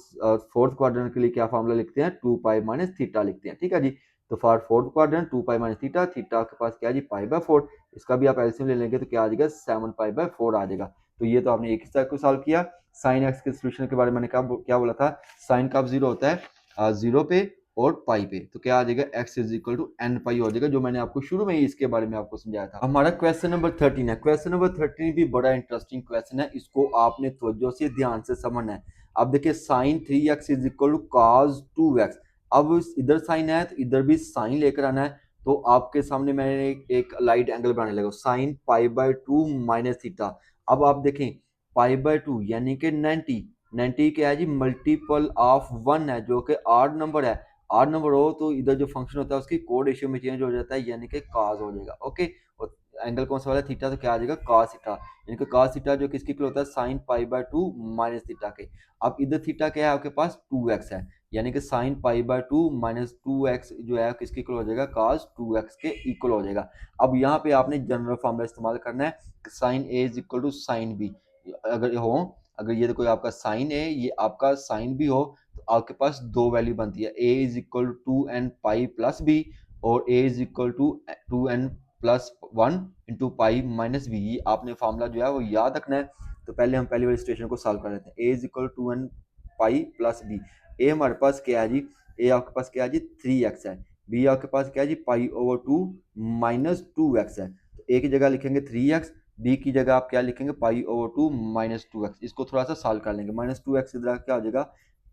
फोर्थ क्वाड्रेंट के लिए क्या फॉर्मूला लिखते हैं 2 पाई माइनस थीटा लिखते हैं, ठीक है जी। तो for fourth quadrant 2 pi minus theta, theta आपके पास क्या जी पाई बाय 4, इसका भी आप एलसीएम ले लेंगे तो क्या आ जाएगा 7 पाई बाय 4 आ जाएगा। तो ये तो आपने एक हिस्सा को सॉल्व किया। साइन एक्स के सोल्यूशन के बारे में मैंने क्या बोला था, साइन कब जीरो होता है जीरो पे और पाई पे। तो क्या आ जाएगा, x is equal to N pi हो जाएगा, जो मैंने आपको शुरू में ही इसके बारे में आपको समझाया था। हमारा क्वेश्चन नंबर 13 है। क्वेश्चन नंबर 13 भी बड़ा इंटरेस्टिंग क्वेश्चन है, इसको आपने तवज्जो से ध्यान से समझना है। अब देखिए sine 3x is equal to cos 2x। अब इधर साइन है तो इधर भी साइन लेकर आना है। तो आपके सामने मैंने एक लाइट एंगल बनाने लगा, sine pi by 2 minus theta. अब आप देखें पाई बाय 2 यानी कि 90, 90 क्या है जी, मल्टीपल ऑफ 1 है, जो कि आड नंबर है। आड नंबर हो तो इधर जो फंक्शन होता है उसकी कोड रेशियो में चेंज हो जाता है, यानी कि cos हो जाएगा। ओके, और एंगल कौन सा वाला, थीटा, तो क्या आ जाएगा cos थीटा, यानी कि cos थीटा जो किसकी इक्वल होता है, sine pi by 2 minus theta के। अब इधर थीटा क्या है आपके पास, 2x है, यानी कि sine pi by 2 minus 2x जो है किसके इक्वल हो जाएगा, cos 2x के इक्वल हो जाएगा। अब यहाँ पे आपने जनरल फॉर्मूला इस्तेमाल करना है, sine A is equal to sine B. अगर हो, अगर ये तो कोई आपका साइन है, ये आपका साइन भी हो, तो आपके पास दो वैल्यू बनती है, a is equal to N pi plus B, और a is equal to N plus 1 into pi minus B. ये आपने फार्मूला जो है वो याद रखना है। तो पहले हम पहली वाली सिचुएशन को सॉल्व कर लेते हैं। a is equal to N pi plus B. A हमारे पास क्या है जी, ए आपके पास क्या है जी 3x है, बी आपके पास क्या है जी पाई ओवर 2 माइनस 2x है। तो ए की जगह लिखेंगे 3x, बी की जगह आप क्या लिखेंगे पाई ओवर 2 माइनस 2x। इसको थोड़ा सा सॉल्व कर लेंगे, माइनस 2x इधर क्या हो जाएगा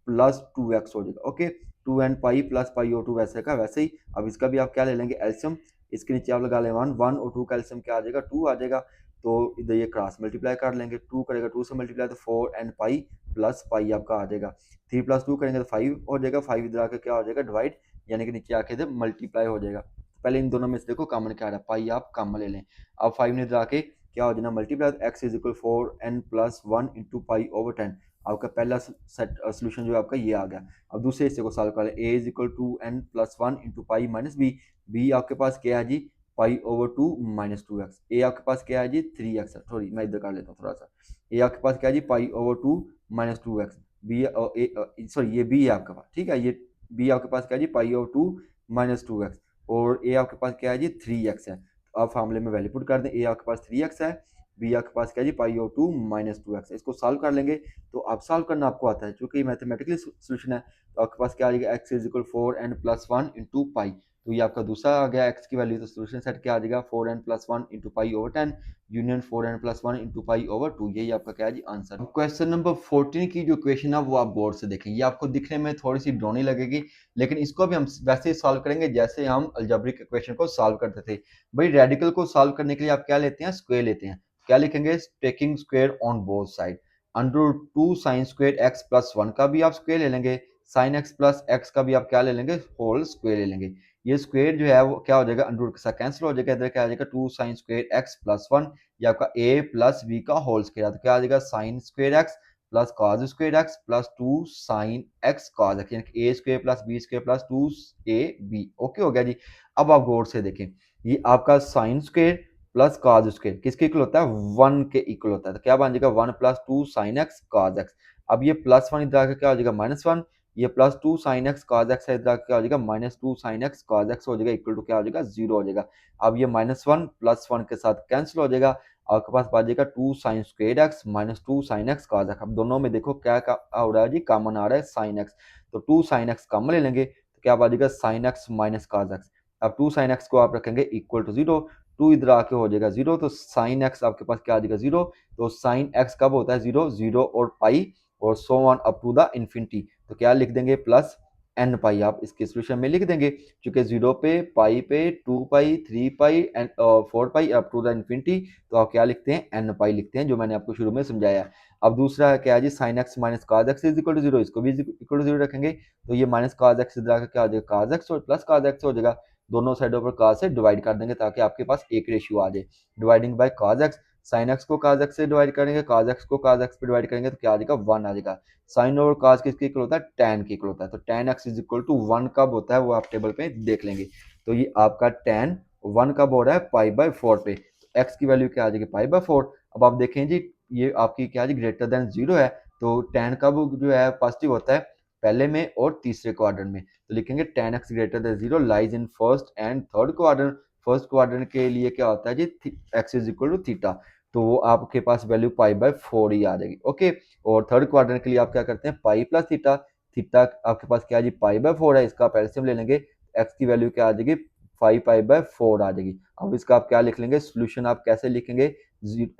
प्लस 2x हो जाएगा। Okay, 2 N pi plus pi over 2 वैसे का वैसे ही। अब इसका भी आप क्या ले लेंगे एल्सियम, इसके नीचे आप लगा लें 1, 1 और 2 का एल्सियम क्या आ जाएगा 2 आ जाएगा। तो इधर ये क्रॉस मल्टीप्लाई कर लेंगे, 2 करेगा 2 से मल्टीप्लाई तो 4 एन पाई प्लस पाई आपका आ जाएगा। 3 प्लस 2 करेंगे तो 5 हो जाएगा, 5 इधर आके क्या हो जाएगा डिवाइड, यानी कि नीचे आके इधर मल्टीप्लाई हो जाएगा। पहले इन दोनों में से देखो कॉमन क्या आ रहा है, पाई आप कॉमन ले लें। अब 5 ने इधर आके क्या हो जाना multiply, x is equal 4 N plus 1 into pi over 10। आपका पहला सेट सोल्यूशन जो है आपका ये आ गया। अब दूसरे हिस्से को सॉल्व कर ले, A is equal to N plus 1 into pi minus B. B आपके पास क्या है जी पाई ओवर 2 माइनस 2x। ए आपके पास क्या है जी 3x है, सॉरी मैं इधर कर लेता हूँ थोड़ा सा। ए आपके पास क्या है जी pi over 2 minus 2x। B sorry ये बी है आपके पास, ठीक है, ये बी आपके पास क्या है जी पाई ओवर 2 माइनस 2x, और ए आपके पास क्या है जी 3x है। तो आप फार्मूले में वैल्यू पुट कर दें, ए आपके पास 3x है, बी आपके पास क्या है जी पाई ओवर 2 माइनस 2x। इसको सॉल्व कर लेंगे, तो आप सॉल्व करना आपको आता है, क्योंकि मैथमेटिकली सोल्यूशन है। तो आपके पास क्या आ जाएगा, x is equal 4 N plus 1 into pi. तो ये आपका दूसरा आ गया एक्स की वैल्यू। तो सोल्यूशन सेट क्या आ जाएगा 4 N plus 1 into pi over 10 union 4 N plus 1 into pi over 2। यही आपका क्या है जी आंसर। क्वेश्चन नंबर 14 की जो इक्वेशन है वो आप गौर से देखें, ये आपको दिखने में थोड़ी सी ड्रोनी लगेगी, लेकिन इसको भी हम वैसे ही सॉल्व करेंगे जैसे हम अलजेब्रिक इक्वेशन को सॉल्व करते थे। भाई रेडिकल को सॉल्व करने के लिए आप क्या लेते हैं, स्क्वायर लेते हैं। क्या लिखेंगे, taking square on both side. Under 2 sign square X plus 1 का भी आप स्क्वायर ले लेंगे, साइन एक्स प्लस एक्स का भी आप क्या ले लेंगे, होल स्क्वायर ले लेंगे। ये स्क्वायर जो है वो क्या हो जाएगा, अंडर रूट के साथ कैंसिल हो जाएगा, इधर क्या आ जाएगा 2 साइन स्क्वायर एक्स प्लस 1, ये आपका ए प्लस बी का होल स्क्वायर। तो क्या आ जाएगा sine square X plus cos square X plus 2 sine X cos X, यानी कि A square plus B square plus 2 A B. Okay हो गया जी। अब आप गौर से देखें, ये आपका sign square plus cos square किसके इक्वल होता है, 1 के इक्वल होता है। तो क्या बन जाएगा 1 plus 2 sine X cos x. अब ये प्लस 1 इधर आकर क्या हो जाएगा माइनस 1, ये plus 2 sine X cos x है, इधर क्या हो जाएगा minus 2 sine X cos x हो जाएगा, इक्वल टू क्या हो जाएगा 0 हो जाएगा। अब ये माइनस 1 प्लस 1 के साथ कैंसिल हो जाएगा, आपके पास बच जाएगा 2 sign square x minus 2 sine X cos x. अब दोनों में देखो क्या हो रहा है जी, कॉमन आ रहा है साइन एक्स। तो 2 साइन एक्स कॉमन ले लेंगे, तो क्या बच जाएगा sine X minus cos x. अब 2 साइन एक्स को आप रखेंगे इक्वल टू 0, 2 इधर आके हो जाएगा 0, तो साइन एक्स आपके पास क्या आ जाएगा 0। तो साइन एक्स कब होता है 0, 0 और पाई और so on up to the infinity. तो क्या लिख देंगे प्लस एन पाई, आप इसके सोल्यूशन में लिख देंगे, क्योंकि 0 पे, पाई पे, 2 pi, 3 pi and 4 pi up to the infinity. तो आप क्या लिखते हैं एन पाई लिखते हैं, जो मैंने आपको शुरू में समझाया। अब दूसरा है क्या है जी sine X minus cos X is equal to 0, इसको भी इक्वल टू 0 रखेंगे, तो ये माइनस कॉस एक्स इधर आकर क्या हो जाएगा कॉस एक्स और प्लस कॉस एक्स हो जाएगा। दोनों साइडों पर cos से डिवाइड कर देंगे ताकि आपके पास एक रेशियो आ जाए, dividing by cos x। Sign x को cos x से डिवाइड करेंगे, cos x को cos x पे डिवाइड करेंगे, तो क्या आ जाएगा 1 आ जाएगा। साइन और cos किसके इक्वल होता है, tan के इक्वल होता है। तो tan x is equal to 1 कब होता है वो आप टेबल पे देख लेंगे। तो ये आपका tan 1 कब हो रहा है पाई बाय 4 पे, तो x की वैल्यू क्या आ जाएगी पाई बाय 4। अब आप देखें जी ये आपकी क्या है ग्रेटर देन 0 है, तो tan कब जो है पॉजिटिव होता है, पहले में और तीसरे क्वाड्रेंट में। तो लिखेंगे tan x greater than 0 lies in first and third quadrant. First quadrant के लिए क्या होता है जी x is equal to theta, तो वो आपके पास वैल्यू पाई बाय 4 ही आ जाएगी। ओके, और थर्ड क्वाड्रेंट के लिए आप क्या करते हैं पाई प्लस थीटा, थीटा आपके पास क्या है जी π/4 है, इसका आप एलसीएम ले लेंगे, एक्स की वैल्यू क्या आ जाएगी 5π/4 आ जाएगी। अब इसका आप क्या लिख लेंगे, सोल्यूशन आप कैसे लिखेंगे,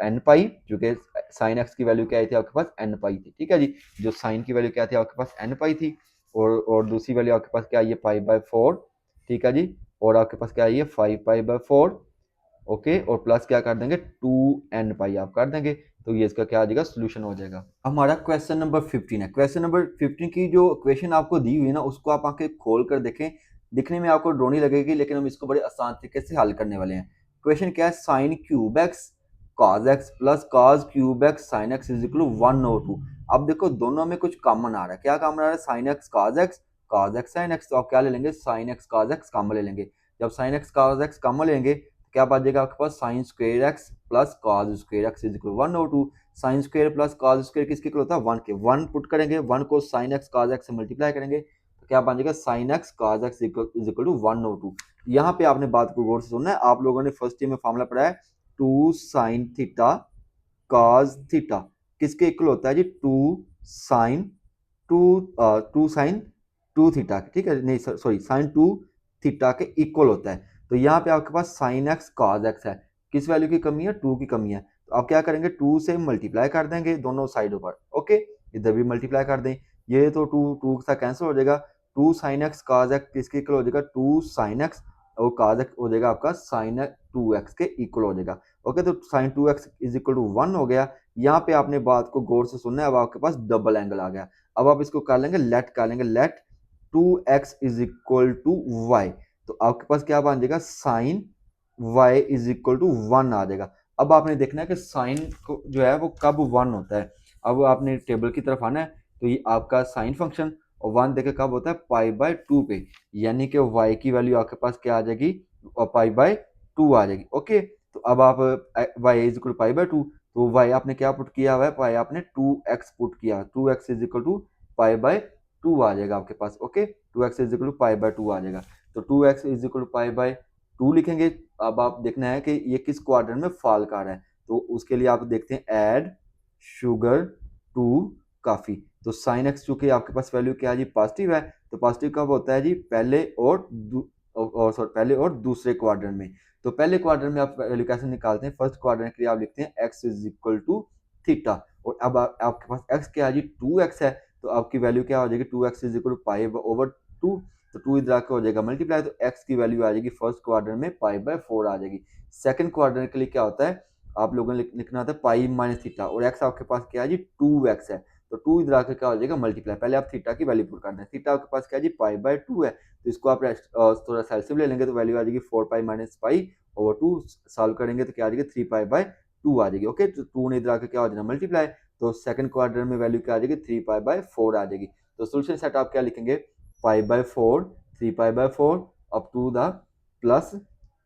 n पाई, जो कि साइन एक्स की वैल्यू क्या आई थी आपके पास n पाई थी, ठीक है जी, जो साइन की वैल्यू क्या थी आपके पास n पाई थी, और दूसरी वैल्यू आपके पास क्या आई है π/4, ठीक है जी, और आपके पास क्या आई है 5π/4, ओके, और प्लस क्या कर देंगे 2n पाई आप कर देंगे, तो ये इसका क्या आ जाएगा सोल्यूशन हो जाएगा। हमारा क्वेश्चन नंबर 15 है। क्वेश्चन नंबर 15 की जो क्वेश्चन आपको दी हुई है ना, उसको आप आके खोल कर देखें, दिखने में आपको ड्रोनी लगेगी, लेकिन हम इसको बड़े आसान तरीके से हल करने वाले हैं। क्वेश्चन क्या है, sine cube x cos x plus cos cube x sine x is equal to 1/2। अब देखो दोनों में कुछ कॉमन आ रहा है, क्या कॉमन आ रहा है, sine x cos X sine X, तो आप क्या ले लेंगे, sine x cos X common ले लेंगे। जब sine x cos X common लेंगे क्या बच जाएगा आपके पास, sine square X plus cos square X is equal 1/2। Sine square plus cos square किसके इक्वल होता है, 1 के। 1 पुट करेंगे, 1 को साइन एक्स कॉज एक्स से मल्टीप्लाई करेंगे तो क्या बन जाएगा, sine x cos x is equal to 1/2। यहाँ पे आपने बात को गौर से सुनना है, आप लोगों ने फर्स्ट ईयर में फॉर्मूला पढ़ा है 2 साइन थीटा कॉज थीटा किसके इक्वल होता है जी, 2 साइन 2 थीटा, ठीक है, नहीं सॉरी साइन 2 थीटा के इक्वल होता है। तो यहाँ पे आपके पास साइन एक्स कॉज एक्स है, किस वैल्यू की कमी है, 2 की कमी है, तो आप क्या करेंगे 2 से मल्टीप्लाई कर देंगे दोनों साइडों पर, ओके, इधर भी मल्टीप्लाई कर दें, ये तो 2 के साथ कैंसिल हो जाएगा, 2 साइन एक्स कॉज एक्स किसके इक्वल हो जाएगा, 2 साइन एक्स, और कॉज एक्स हो जाएगा आपका साइन 2x के इक्वल हो जाएगा, ओके, तो sign 2x is equal to 1 हो गया। यहाँ पे आपने बात को गौर से सुनना है, अब आपके पास डबल एंगल आ गया, अब आप इसको कर लेंगे लेट, कर लेंगे let 2x is equal to y, तो आपके पास क्या बन जाएगा, sine y is equal to 1 आ जाएगा। अब आपने देखना है कि साइन को जो है वो कब 1 होता है, अब आपने टेबल की तरफ आना है, तो ये आपका साइन फंक्शन और 1 देखे कब होता है, π/2 पे, यानी कि y की वैल्यू आपके पास क्या आ जाएगी, π/2 आ जाएगी, ओके। तो अब आप y इज इक्वल टू π/2, तो y आपने क्या पुट किया हुआ है, y आपने 2x पुट किया, 2x इज इक्वल टू π/2 आ जाएगा आपके पास, okay, 2x is equal to π/2 आ जाएगा, तो 2x इज इक्वल टू π/2 लिखेंगे। अब आप देखना है कि ये किस क्वाड्रेंट में फॉल कर रहा है, तो उसके लिए आप देखते हैं ऐड शुगर टू कॉफी, तो साइन एक्स चूंकि आपके पास वैल्यू क्या है जी पॉजिटिव है, तो पॉजिटिव कब होता है जी, पहले और दूसरे क्वाड्रेंट में। तो पहले क्वाड्रेंट में आप वैल्यू कैसे निकालते हैं, फर्स्ट क्वाड्रेंट के लिए आप लिखते हैं x is equal to theta, और अब आपके पास x क्या है जी 2x है, तो आपकी वैल्यू क्या हो जाएगी, 2x इज इक्वल टू π/2, तो 2 इधर आके हो जाएगा मल्टीप्लाई, तो x की वैल्यू आ जाएगी फर्स्ट क्वाड्रेंट में π/4 आ जाएगी। सेकंड क्वाड्रेंट के लिए क्या होता है, आप लोगों ने लिखना होता है पाई माइनस थीटा, और x आपके पास क्या है जी 2x है, तो 2 इधर आकर क्या हो जाएगा मल्टीप्लाई, पहले आप थीटा की वैल्यू पुट कर दें, थीटा आपके पास क्या है जी π/2 है, तो इसको आप थोड़ा सा एलसीएम ले लेंगे, तो वैल्यू आ जाएगी 4π माइनस पाई ओवर 2, सॉल्व करेंगे तो क्या आ जाएगी 3π/2 आ जाएगी, ओके, तो 2 ने इधर आकर क्या हो जाएगा मल्टीप्लाई, तो सेकंड क्वाड्रेंट में वैल्यू क्या आ जाएगी 3π/4 आ जाएगी। तो सोल्यूशन सेट आप क्या लिखेंगे, π/4 3π/4 up to the plus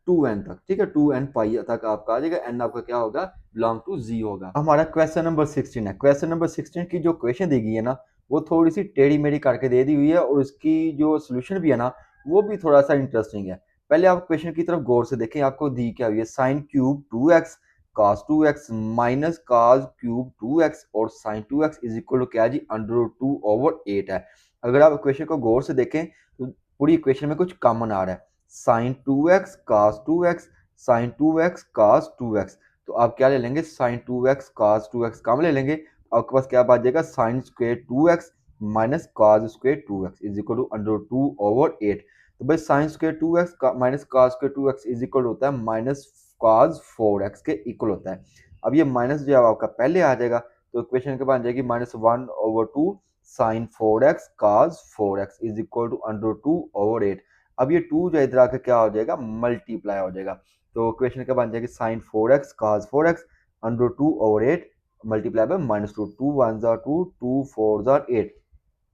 2n तक, ठीक है, 2n पाई तक आपका आ जाएगा, n आपका क्या होगा, बिलोंग टू z होगा। हमारा क्वेश्चन नंबर 16 है। क्वेश्चन नंबर 16 की जो क्वेश्चन दी गई है ना, वो थोड़ी सी टेढ़ी मेढ़ी करके दे दी हुई है, और उसकी जो सोल्यूशन भी है ना, वो भी थोड़ा सा इंटरेस्टिंग है। पहले आप क्वेश्चन की तरफ गौर से देखें, आपको दी क्या हुई है, sine cube 2x cos 2x minus cos cube 2x और sin 2x is equal to क्या है जी √2/8 है। अगर आप क्वेश्चन को गौर से देखें तो पूरी इक्वेशन में कुछ कॉमन आ रहा है, sign 2x cos 2x sign 2x cos 2x, तो आप क्या ले लेंगे, sign 2x cos 2x common ले लेंगे, आपके पास क्या बच जाएगा, sine square 2x minus cos square 2x is equal to √2/8। तो भाई sine square 2x minus cos square 2x is equal होता है माइनस cos 4x के इक्वल होता है। अब ये माइनस जो है आपका पहले आ जाएगा, तो इक्वेशन के बाद जाएगी -1/2 sine 4x cos 4x is equal to √2/8। अब ये 2 जो इधर आकर क्या हो जाएगा, मल्टीप्लाई हो जाएगा, तो इक्वेशन के बन जाएगी sign 4x cos 4x √2/8 multiply by -2, 2 1 2 2 4 8,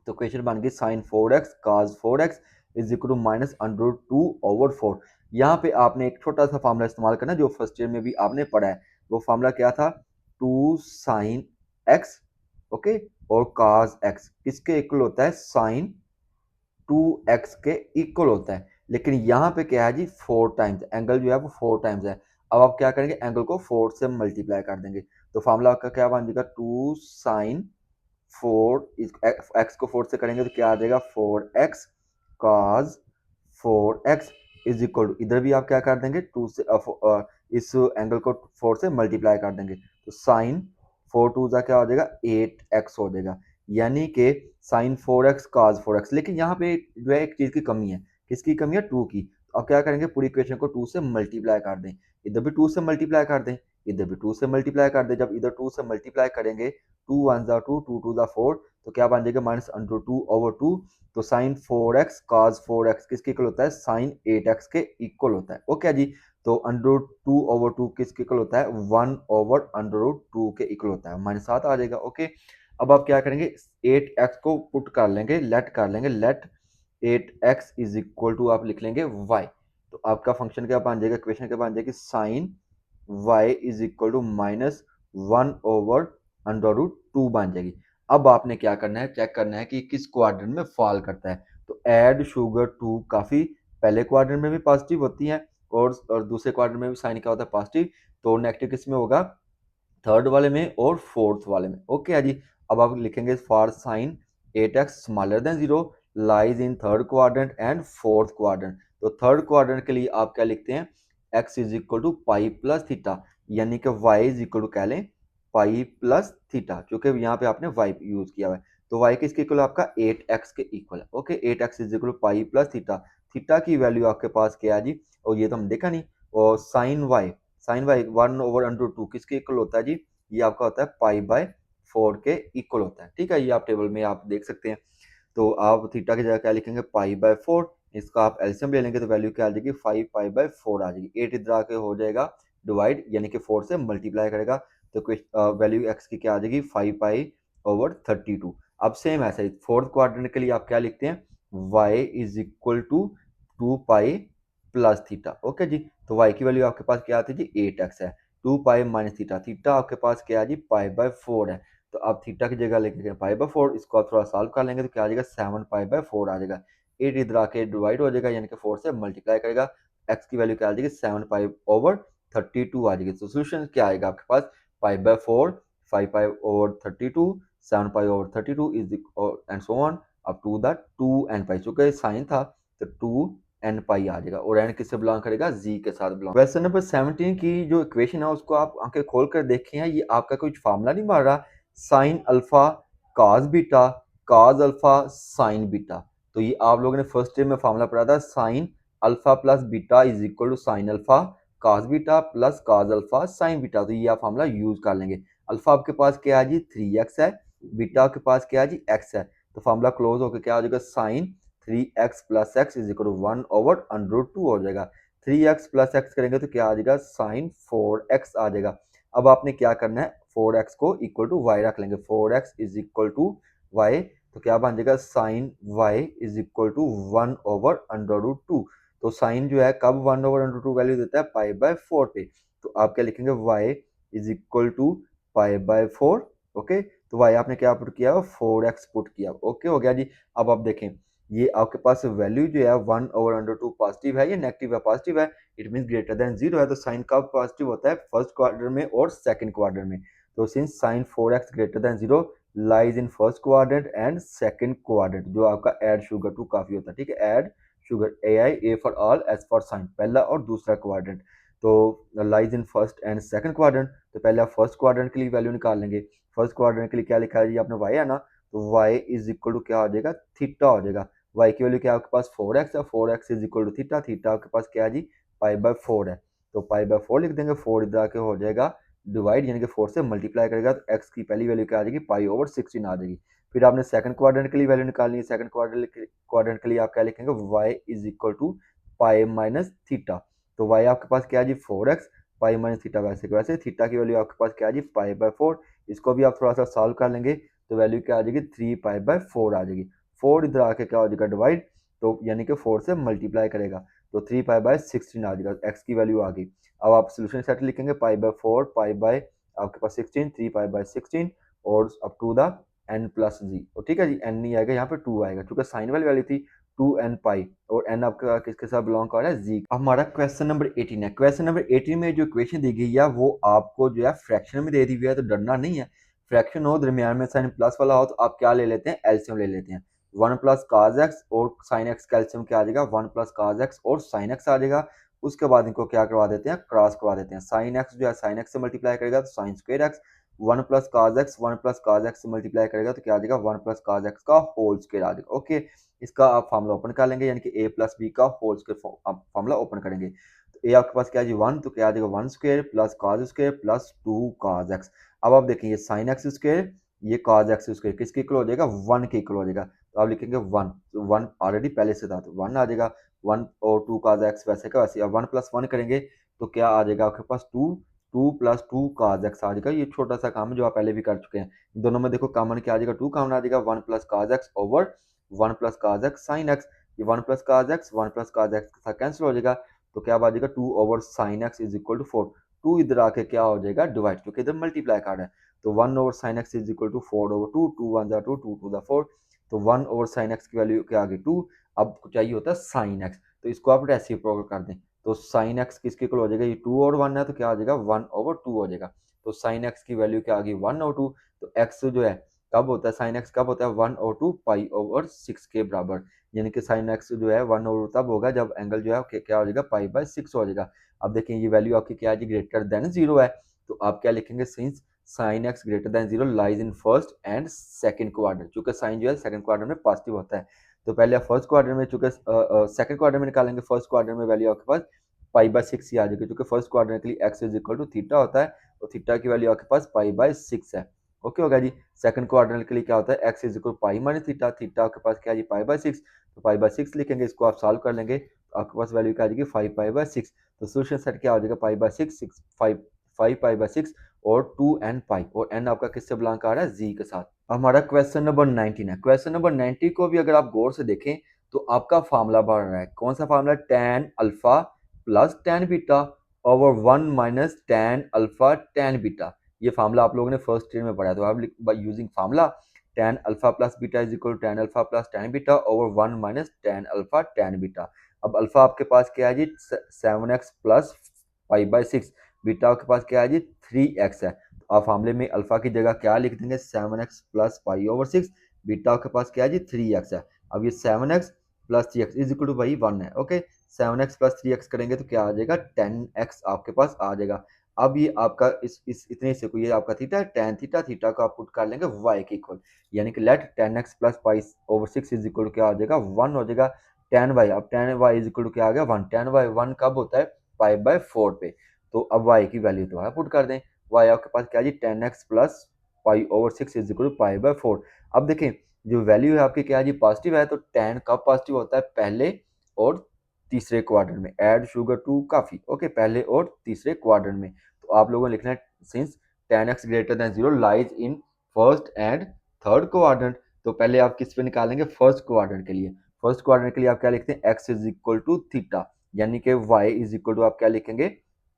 तो क्वेश्चन बन गई sine 4x cos 4x is equal to -√2/4। यहाँ पे आपने एक छोटा सा फार्मूला इस्तेमाल करना जो फर्स्ट ईयर में भी आपने पढ़ा है, वो फार्मूला क्या था, 2 साइन x, ओके, और cos x किसके इक्वल होता है, साइन 2x के इक्वल होता है, लेकिन यहाँ पे क्या है जी 4 टाइम्स, एंगल जो है वो 4 टाइम्स है। अब आप क्या करेंगे, एंगल को 4 से मल्टीप्लाई कर देंगे, तो फार्मूला आपका क्या बन जाएगा, 2 साइन 4 एक्स को 4 से करेंगे तो क्या आ जाएगा 4x cos 4x is equal to, इधर भी आप क्या कर देंगे 2 से इस एंगल को 4 से मल्टीप्लाई कर देंगे तो साइन 4 2 का क्या हो जाएगा 8x हो जाएगा, यानी कि साइन 4x cos 4x। लेकिन यहाँ पे जो है एक चीज की कमी है, किसकी कमी है 2 की। तो अब क्या करेंगे पूरी इक्वेशन को 2 से मल्टीप्लाई कर दें, इधर भी 2 से मल्टीप्लाई कर दें, इधर भी 2 से मल्टीप्लाई कर दें। जब इधर 2 से मल्टीप्लाई करेंगे 2 1 जा 2 2 2 जा 4 तो क्या बन जाएगा माइनस अंडर 2 ओवर 2। तो साइन 4x cos 4x किसके इक्वल होता है साइन 8x के इक्वल होता है। ओके जी, तो अंडर 2 ओवर 2 किसके इक्वल होता है 1 ओवर अंडर रूट 2 के इक्वल होता है, माइनस 7 आ जाएगा। ओके, अब आप क्या करेंगे 8x को पुट कर लेंगे, लेट कर लेंगे, late 8x is equal to आप लिख लेंगे y। तो आपका फंक्शन क्या बन जाएगा, इक्वेशन क्या बन जाएगी sine y is equal to minus 1 over under root 2 बन जाएगी। अब आपने क्या करना है, चेक करना है कि किस क्वाड्रेंट में फॉल करता है। तो ऐड शुगर 2 काफी पहले क्वाड्रेंट में भी पॉजिटिव होती है और दूसरे क्वाड्रेंट में भी साइन क्या होता है पॉजिटिव, तो नेगेटिव किस में होगा थर्ड वाले में और फोर्थ वाले में। ओके है जी, अब आप लिखेंगे for sine 8x smaller than 0 lies in third quadrant and fourth quadrant. तो थर्ड क्वाड्रेंट के लिए आप क्या लिखते हैं x is equal to pi plus theta, यानी कि y इज इक्वल टू कह लें पाई प्लस थीटा, क्योंकि यहाँ पे आपने y यूज किया हुआ है। तो y किसके इक्वल है आपका 8x के इक्वल है। Okay, 8x is equal to pi plus theta, theta की वैल्यू आपके पास क्या है जी, और ये तो हम देखा नहीं। और साइन वाई 1 ओवर अंडर 2 किसके इक्वल होता है जी, ये आपका होता है पाई बाय 4 के इक्वल होता है। ठीक है, ये आप टेबल में आप देख सकते हैं। तो आप थीटा की जगह क्या लिखेंगे पाई बाय 4, इसका आप एलसीएम ले लेंगे तो वैल्यू क्या आ जाएगी 5 पाई बाय 4 आ जाएगी। 8 इधर आके हो जाएगा डिवाइड, यानी कि 4 से मल्टीप्लाई करेगा तो वैल्यू एक्स की क्या आ जाएगी 5 पाई ओवर 32। अब सेम ऐसा ही फोर्थ क्वाड्रेंट के लिए आप क्या लिखते हैं y is equal to 2 pi plus theta. Okay जी, तो y की वैल्यू आपके पास क्या आती है जी 8x है, 2 पाई माइनस थीटा, थीटा आपके पास क्या है जी पाई बाय 4 है। तो अब थीटा की जगह लेके पाई बाय 4, इसको आप थोड़ा सॉल्व कर लेंगे तो क्या आ जाएगा 7 पाई बाय 4 आ जाएगा। 8 इधर आके डिवाइड हो जाएगा, यानी कि 4 से मल्टीप्लाई करेगा, x की वैल्यू क्या आ जाएगी 7 पाई ओवर 32 आ जाएगी। तो सोल्यूशन क्या आएगा आपके पास pi by 4, 5 pi over 32, 7 pi over 32 is and so on up to the 2 n pi, चूंकि साइन था तो 2 n पाई आ जाएगा, और n किससे बिलोंग करेगा z के साथ बिलोंग। क्वेश्चन नंबर 17 की जो इक्वेशन है उसको आप आंखें खोल कर देखें, ये आपका कुछ फार्मूला नहीं मार रहा, sign alpha cos beta cos alpha sine beta. तो ये आप लोगों ने फर्स्ट ईयर में फार्मूला पढ़ा था, sine alpha plus beta is equal to sine alpha cos beta plus cos alpha sine beta. तो ये आप फार्मूला यूज कर लेंगे। अल्फा आपके पास क्या है जी 3x है, बीटा आपके पास क्या है जी x है, तो फार्मूला क्लोज होकर क्या हो जाएगा sine 3x plus x is equal to 1 over under root 2 हो जाएगा। 3x प्लस एक्स करेंगे तो क्या आ जाएगा साइन 4x आ जाएगा। अब आपने क्या करना है 4x को इक्वल टू y रख लेंगे, 4x is equal to y, तो क्या बन जाएगा sine y is equal to 1 over under root 2। तो साइन जो है कब 1 ओवर अंडर 2 वैल्यू देता है पाई बाय 4 पे, तो आप क्या लिखेंगे y is equal to pi by 4। Okay, तो y आपने क्या पुट किया 4x पुट किया। ओके हो गया जी। अब आप देखें ये आपके पास वैल्यू जो है 1 ओवर अंडर 2 पॉजिटिव है या नेगेटिव है, पॉजिटिव है, इट मींस ग्रेटर देन 0 है। तो साइन कब पॉजिटिव होता है फर्स्ट क्वाड्रेंट में और सेकंड क्वाड्रेंट में। तो since sign 4x greater than 0 lies in first quadrant and second quadrant, जो आपका ऐड शुगर 2 काफी होता है। ठीक है, add sugar A for all S for sine, पहला और दूसरा क्वाड्रेंट। तो lies in first and second quadrant, तो पहले आप फर्स्ट क्वाड्रेंट के लिए वैल्यू निकाल लेंगे। फर्स्ट क्वाड्रेंट के लिए क्या लिखा है जी आपने y है ना, तो y इज इक्वल टू क्या हो जाएगा थीटा हो जाएगा। y की वैल्यू क्या आपके पास 4x है, 4x is equal to theta, theta आपके पास क्या है जी पाई बाय 4 है, तो पाई बाय 4 लिख देंगे, 4 इधर आके हो जाएगा डिवाइड, यानी कि 4 से मल्टीप्लाई करेगा तो x की पहली वैल्यू क्या आ जाएगी पाई ओवर 16 आ जाएगी। फिर आपने सेकंड क्वाड्रेंट के लिए वैल्यू निकालनी है, सेकंड क्वाड्रेंट के लिए आप क्या लिखेंगे y is equal to pi minus theta. तो y आपके पास क्या है जी 4x, पाई माइनस थीटा वैसे के वैसे, थीटा की वैल्यू आपके पास क्या है जी पाई बाय 4। इसको भी आप थोड़ा सा सॉल्व कर लेंगे तो वैल्यू क्या आ जाएगी 3 पाई बाय 4 आ जाएगी। 4 इधर आके क्या हो जाएगा डिवाइड, तो यानी कि 4 से मल्टीप्लाई करेगा तो 3 पाई बाय 16 आ जाएगा, x की वैल्यू आ गई। अब आप सोल्यूशन सेट लिखेंगे पाई बाय 4 पाई बाय आपके पास 16, 3 पाई बाय 16 और up to the n plus जी। तो ठीक है जी, n नहीं आएगा यहाँ पे 2 आएगा, क्योंकि साइन वाली वैल्यू थी 2n पाई और n आपका किसके साथ बिलोंग कर रहा है जी। हमारा क्वेश्चन नंबर 18 है। क्वेश्चन नंबर 18 में जो इक्वेशन दी गई है वो आपको जो है फ्रैक्शन में दे दी हुई है, तो डरना नहीं है। फ्रैक्शन हो दरमियान में साइन प्लस वाला हो तो आप क्या ले लेते हैं, एलसीएम ले लेते हैं। 1 प्लस काज एक्स और साइन एक्स का एलसीएम क्या आ जाएगा, 1 प्लस काज एक्स और साइन एक्स आ जाएगा। उसके बाद इनको क्या करवा देते हैं, क्रॉस करवा देते हैं। साइन एक्स जो है साइन एक्स से मल्टीप्लाई करेगा तो साइन स्क्वायर एक्स, 1 प्लस काज एक्स 1 प्लस काज एक्स से मल्टीप्लाई करेगा तो क्या आ जाएगा, 1 प्लस काज एक्स का होल स्क्वायर आ जाएगा। ओके, इसका आप फार्मूला ओपन कर लेंगे, यानी कि ए प्लस बी का होल स्क्वायर आप फार्मूला ओपन करेंगे। तो ए आपके पास क्या है जी 1, तो क्या आ जाएगा 1 स्क्वायर प्लस काज स्क्वायर प्लस 2 काज एक्स। अब आप देखें ये साइन एक्स स्क्वायर ये काज एक्स स्क्वायर किसके इक्वल हो जाएगा, 1 के इक्वल हो जाएगा। तो आप लिखेंगे 1, तो 1 ऑलरेडी पहले से था तो 1 आ जाएगा। 1 और 2 काज एक्स वैसे का वैसे। अब 1 प्लस 1 करेंगे तो क्या आ जाएगा आपके पास 2, 2 प्लस 2 काज एक्स आ जाएगा। ये छोटा सा काम है जो आप पहले भी कर चुके हैं। दोनों में देखो कॉमन क्या आ जाएगा, 2 कॉमन आ जाएगा, 1 प्लस काज एक्स ओवर 1 प्लस काज एक्स साइन एक्स। ये 1 प्लस काज एक्स 1 प्लस काज एक्स के साथ कैंसिल हो जाएगा, तो क्या आ जाएगा 2 over sine x is equal to 4। 2 इधर आके क्या हो जाएगा डिवाइड, क्योंकि इधर मल्टीप्लाई कर रहा है। तो 1 over sine x is equal to 4 over 2, 2 1 जा 2, 2 2 जा 4। तो 1 ओवर साइन एक्स की वैल्यू क्या आ गई 2। अब चाहिए होता है साइन एक्स, तो इसको आप रेसिप्रोकल कर दें। तो साइन एक्स किसके इक्वल हो जाएगा, ये 2 और 1 है तो क्या आ जाएगा 1 ओवर 2 हो जाएगा। तो साइन एक्स की वैल्यू क्या आ गई 1 और 2। तो एक्स जो है कब होता है, साइन एक्स कब होता है 1 और 2 पाई ओवर 6 के बराबर। यानी कि साइन एक्स जो है 1 और तब होगा जब एंगल जो है क्या हो जाएगा पाई बाय 6 हो जाएगा। अब देखें ये वैल्यू आपकी क्या है, ग्रेटर देन 0 है। तो आप क्या लिखेंगे, since sine x greater than 0 lies in first and second quadrant. चूंकि साइन जो है सेकंड क्वाड्रेंट में पॉजिटिव होता है, तो पहले आप फर्स्ट क्वाड्रेंट में, चूंकि सेकंड क्वाड्रेंट में निकालेंगे, फर्स्ट क्वाड्रेंट में वैल्यू आपके पास पाई बाय 6 ही आ जाएगी, क्योंकि फर्स्ट क्वाड्रेंट के लिए x is equal to theta होता है, और थीटा की वैल्यू आपके पास पाई बाय 6 है। ओके होगा जी। सेकंड क्वाड्रेंट के लिए क्या होता है, x is equal pi minus theta, theta आपके पास क्या है जी पाई बाय 6। तो पाई बाय 6 लिखेंगे, इसको आप सॉल्व कर लेंगे तो आपके पास वैल्यू क्या आ जाएगी 5 पाई बाय 6। तो सोल्यूशन सेट क्या हो जाएगा, पाई बाय 6 6 5 5 पाई बाय 6 और 2 एन पाई, और एन आपका किससे बिलोंग कर रहा है, जी के साथ। हमारा क्वेश्चन नंबर 19 है। क्वेश्चन नंबर 90 को भी अगर आप गौर से देखें तो आपका फार्मूला बढ़ रहा है। कौन सा formula, tan alpha plus tan beta over 1 minus tan alpha tan beta. ये फार्मूला आप लोगों ने फर्स्ट ईयर में पढ़ा है, तो आप by using formula tan alpha plus beta is equal to tan alpha plus tan beta over 1 minus tan alpha tan beta. अब अल्फा आपके पास क्या है जी 7x plus pi by 6, beta आपके पास क्या है जी 3x है। तो आप फार्मूले में अल्फा की जगह क्या लिख देंगे 7x plus pi over 6, beta आपके पास क्या है जी 3x है। अब ये 7x plus 3x is equal to भाई 1 है। ओके, 7x प्लस 3x करेंगे तो क्या आ जाएगा 10x आपके पास आ जाएगा। अब ये आपका इस इतने से को ये आपका थीटा है, tan थीटा, थीटा को आप पुट कर लेंगे y के इक्वल, यानी कि let 10x plus pi over 6 is equal to क्या आ जाएगा 1 हो जाएगा। tan y, अब tan y is equal to क्या आ गया 1। tan y 1 कब होता है, पाई बाय 4 पे। तो अब y की वैल्यू तो है पुट कर दें, y आपके पास क्या है जी 10x plus pi over 6 is equal to pi by 4। अब देखें जो वैल्यू है आपकी क्या है जी पॉजिटिव है, तो tan कब पॉजिटिव होता है, पहले और तीसरे क्वाड्रेंट में। ऐड शुगर टू काफी, ओके, पहले और तीसरे क्वाड्रेंट में। तो आप लोगों ने लिखना है since tan x greater than 0 lies in first and third quadrant. तो पहले आप किस पे निकालेंगे, फर्स्ट क्वाड्रेंट के लिए। फर्स्ट क्वाड्रेंट के लिए आप क्या लिखते हैं, x is equal to theta, यानी कि y इज इक्वल टू आप क्या लिखेंगे,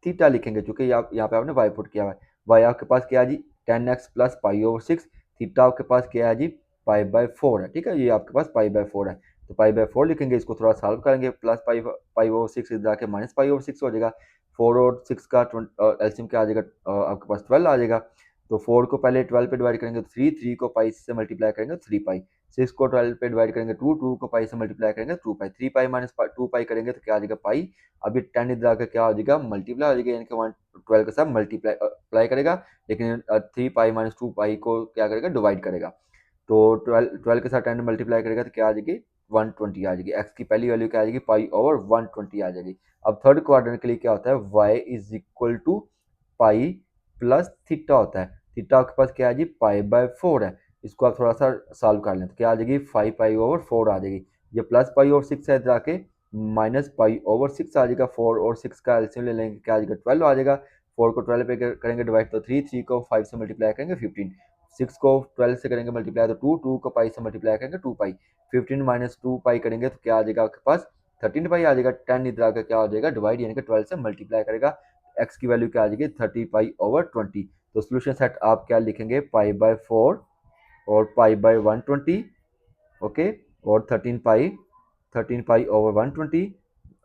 थीटा लिखेंगे, क्योंकि यहाँ पे आपने y पुट किया हुआ है। y आपके पास क्या है जी 10x plus pi over 6, theta आपके पास क्या है जी पाई बाय 4 है। ठीक है, ये आपके पास पाई बाय 4 है, तो पाई बाय 4 लिखेंगे, इसको थोड़ा सॉल्व करेंगे, प्लस पाई ओवर 6 इधर आके माइनस पाई ओवर 6 हो जाएगा। 4 और 6 का एलसीएम क्या आ जाएगा, आपके पास 12 आ जाएगा। तो 4 को पहले 12 पे डिवाइड करेंगे तो 3, 3 को पाई से मल्टीप्लाई करेंगे तो 3 पाई, 6 को 12 पे डिवाइड करेंगे 2, 2 को पाई से मल्टीप्लाई करेंगे 2 पाई, 3 पाई माइनस 2 पाई करेंगे तो क्या आ जाएगा पाई। अब ये 10 इधर आकर क्या हो जाएगा मल्टीप्लाई हो जाएगा, यानी कि 12 के साथ मल्टीप्लाई अप्लाई करेगा, लेकिन 3 पाई माइनस 2 पाई को क्या करेगा डिवाइड करेगा। तो 12 के साथ 10 मल्टीप्लाई करेगा तो क्या आ जाएगी 120 आ जाएगी। एक्स की पहली वैल्यू क्या आ जाएगी पाई ओवर 120 आ जाएगी। अब थर्ड क्वाड्रेंट के लिए क्या होता है, y is equal to pi plus theta होता है। थीटा आपके पास क्या है जी पाई बाय 4 है। इसको आप थोड़ा सा सॉल्व कर लें तो क्या आ जाएगी 5 पाई ओवर 4 आ जाएगी। ये प्लस पाई ओवर 6 है जाके माइनस पाई ओवर 6 आ जाएगा। 4 और 6 का एलसीएम ले लेंगे क्या आ जाएगा 12 आ जाएगा। 4 को 12 पे करेंगे डिवाइड तो 3, 3 को 5 से मल्टीप्लाई करेंगे 15, 6 को 12 से करेंगे मल्टीप्लाई तो 2, 2 को पाई से मल्टीप्लाई करेंगे 2 पाई, 15 माइनस 2 पाई करेंगे तो क्या आ जाएगा आपके पास 13 पाई आ जाएगा। 10 इधर आकर क्या हो जाएगा डिवाइड, यानी कि 12 से मल्टीप्लाई करेगा, एक्स की वैल्यू क्या आ जाएगी 30 पाई ओवर 20। तो सोल्यूशन सेट आप क्या लिखेंगे पाई बाय 4 और पाई बाय 120, ओके, और 13 पाई ओवर 120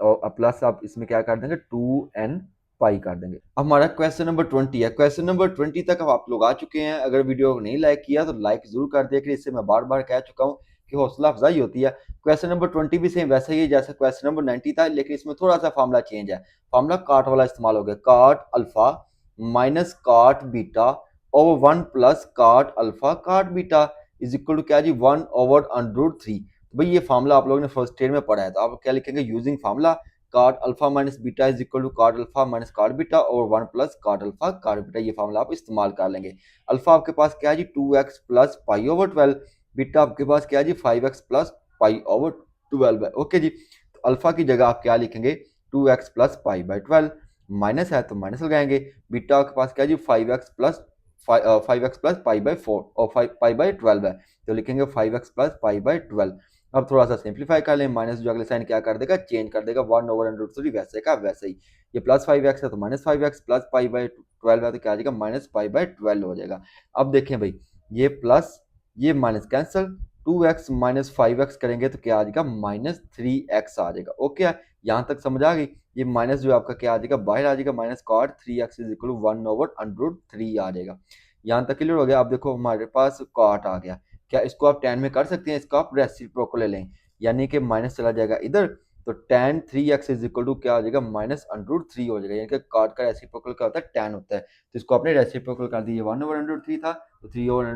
और प्लस आप इसमें क्या कर देंगे 2n पाई कर देंगे। अब हमारा क्वेश्चन नंबर 20 है। क्वेश्चन नंबर 20 तक अब आप लोग आ चुके हैं। अगर वीडियो को नहीं लाइक किया तो लाइक जरूर कर दिया, कि इससे मैं बार बार कह चुका हूँ कि हौसला अफजाई होती है। क्वेश्चन नंबर 20 भी सेम वैसा ही है जैसा क्वेश्चन नंबर 90 था, लेकिन इसमें थोड़ा सा फार्मूला चेंज है। फार्मूला काट वाला इस्तेमाल हो गया, काट alpha minus cot beta over 1 plus काट अल्फा काट बीटा इज इक्वल टू क्या जी 1 ओवर √3। भाई ये फार्मूला आप लोगों ने फर्स्ट ईयर में पढ़ा है, तो आप क्या लिखेंगे, using formula cot alpha minus beta is equal to cot alpha minus cot beta और 1 प्लस काट अल्फा काट बीटा। ये फार्मूला आप इस्तेमाल कर लेंगे। अल्फा आपके पास क्या है जी 2x plus pi over 12, beta आपके पास क्या है जी 5x प्लस पाई ओवर 12 है। ओके जी, तो अल्फा की जगह आप क्या लिखेंगे 2x plus pi by 12, minus है तो माइनस लगाएंगे। बीटा आपके पास क्या है जी 5x plus 5x plus pi by 4 और 5 पाई बाई 12 है, तो लिखेंगे 5x प्लस पाई बाई 12। अब थोड़ा सा सिंप्लीफाई कर लें, माइनस जो अगले साइन क्या कर देगा, चेंज कर देगा 1 ओवर √3 वैसे का वैसे ही। ये प्लस 5x है तो minus 5x, plus pi by 12 है तो क्या आ जाएगा माइनस पाई बाई 12 हो जाएगा। अब देखें भाई, ये प्लस ये minus cancel, 2x minus 5x करेंगे तो क्या आ जाएगा माइनस 3x आ जाएगा। ओके, यहाँ तक समझ आ गई। ये माइनस जो आपका क्या आ जाएगा बाहर आ जाएगा, minus cot 3x is equal to 1 over √3 आ जाएगा। यहाँ तक क्लियर हो गया। अब देखो हमारे पास कॉट आ गया, क्या इसको आप tan में कर सकते हैं, इसका आप रेसिप्रोकल ले लें, यानी कि माइनस चला जाएगा इधर, तो tan 3x is equal to क्या आ जाएगा माइनस √3 हो जाएगा, यानी कि कॉट का रेसिप्रोकल क्या होता है tan होता है, तो इसको आपने रेसिप्रोकल कर दिया। 1 ओवर √3 था तो 3 ओवर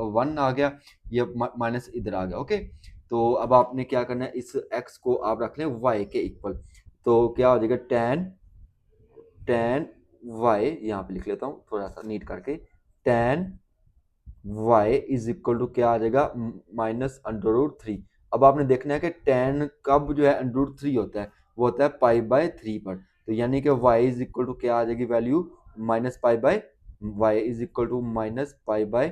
√1 आ गया, ये माइनस इधर आ गया। ओके, तो अब आपने क्या करना है, इस x को आप रख लें y के इक्वल, तो क्या हो जाएगा tan y, यहाँ पे लिख लेता हूँ थोड़ा सा नीट करके, tan y is equal to क्या आ जाएगा माइनस √3। अब आपने देखना है कि tan कब जो है √3 होता है, वो होता है पाई बाय 3 पर, तो यानी कि y इज इक्वल टू क्या आ जाएगी value minus pi by y is equal to minus pi by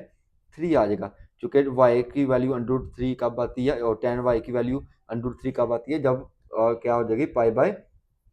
3 आ जाएगा। चूंकि y की वैल्यू √3 कब आती है और tan y की वैल्यू √3 कब आती है, जब क्या हो जाएगी पाई बाय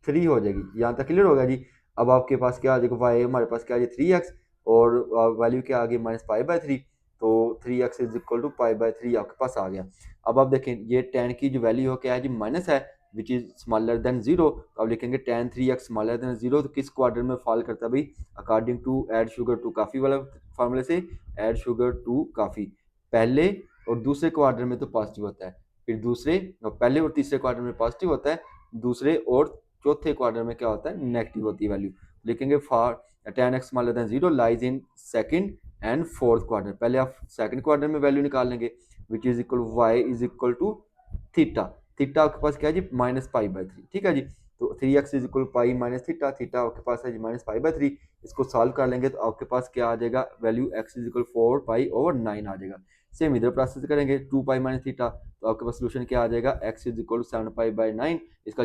3 हो जाएगी। यहाँ तक क्लियर होगा जी। अब आपके पास क्या आ जाएगा, y हमारे पास क्या आ जाएगी 3x और वैल्यू क्या आ गई माइनस पाई बाय 3, तो 3x is equal to pi by 3 आपके पास आ गया। अब आप देखें ये tan की जो वैल्यू हो क्या है जी माइनस है, विच इज स्मॉलर देन 0, तो अब लिखेंगे tan 3x स्मॉलर देन 0, तो किस क्वाड्रेंट में फॉल करता है भाई, according to add sugar to coffee वाला फार्मूले से, ऐड शुगर टू काफ़ी पहले और दूसरे क्वाड्रेंट में तो पॉजिटिव होता है, फिर दूसरे पहले और तीसरे क्वाड्रेंट में पॉजिटिव होता है, दूसरे और चौथे क्वार्टर में क्या होता है नेगेटिव होती है वैल्यू। लिखेंगे for tan x smaller than 0 lies in second and fourth quarter. पहले आप सेकंड क्वार्टर में वैल्यू निकाल लेंगे, which is equal y is equal to theta. Theta आपके पास क्या है जी माइनस पाई बाई 3, ठीक है जी। तो 3x is equal pi minus theta, theta आपके पास है जी माइनस पाई बाई 3। इसको सॉल्व कर लेंगे तो आपके पास क्या आ जाएगा value x is equal 4 pi over 9 आ जाएगा। सेम इधर प्रोसेस करेंगे 2 पाई माइनस थीटा, तो आपके पास सोल्यूशन क्या आ जाएगा x is equal 7 pi by 9। इसका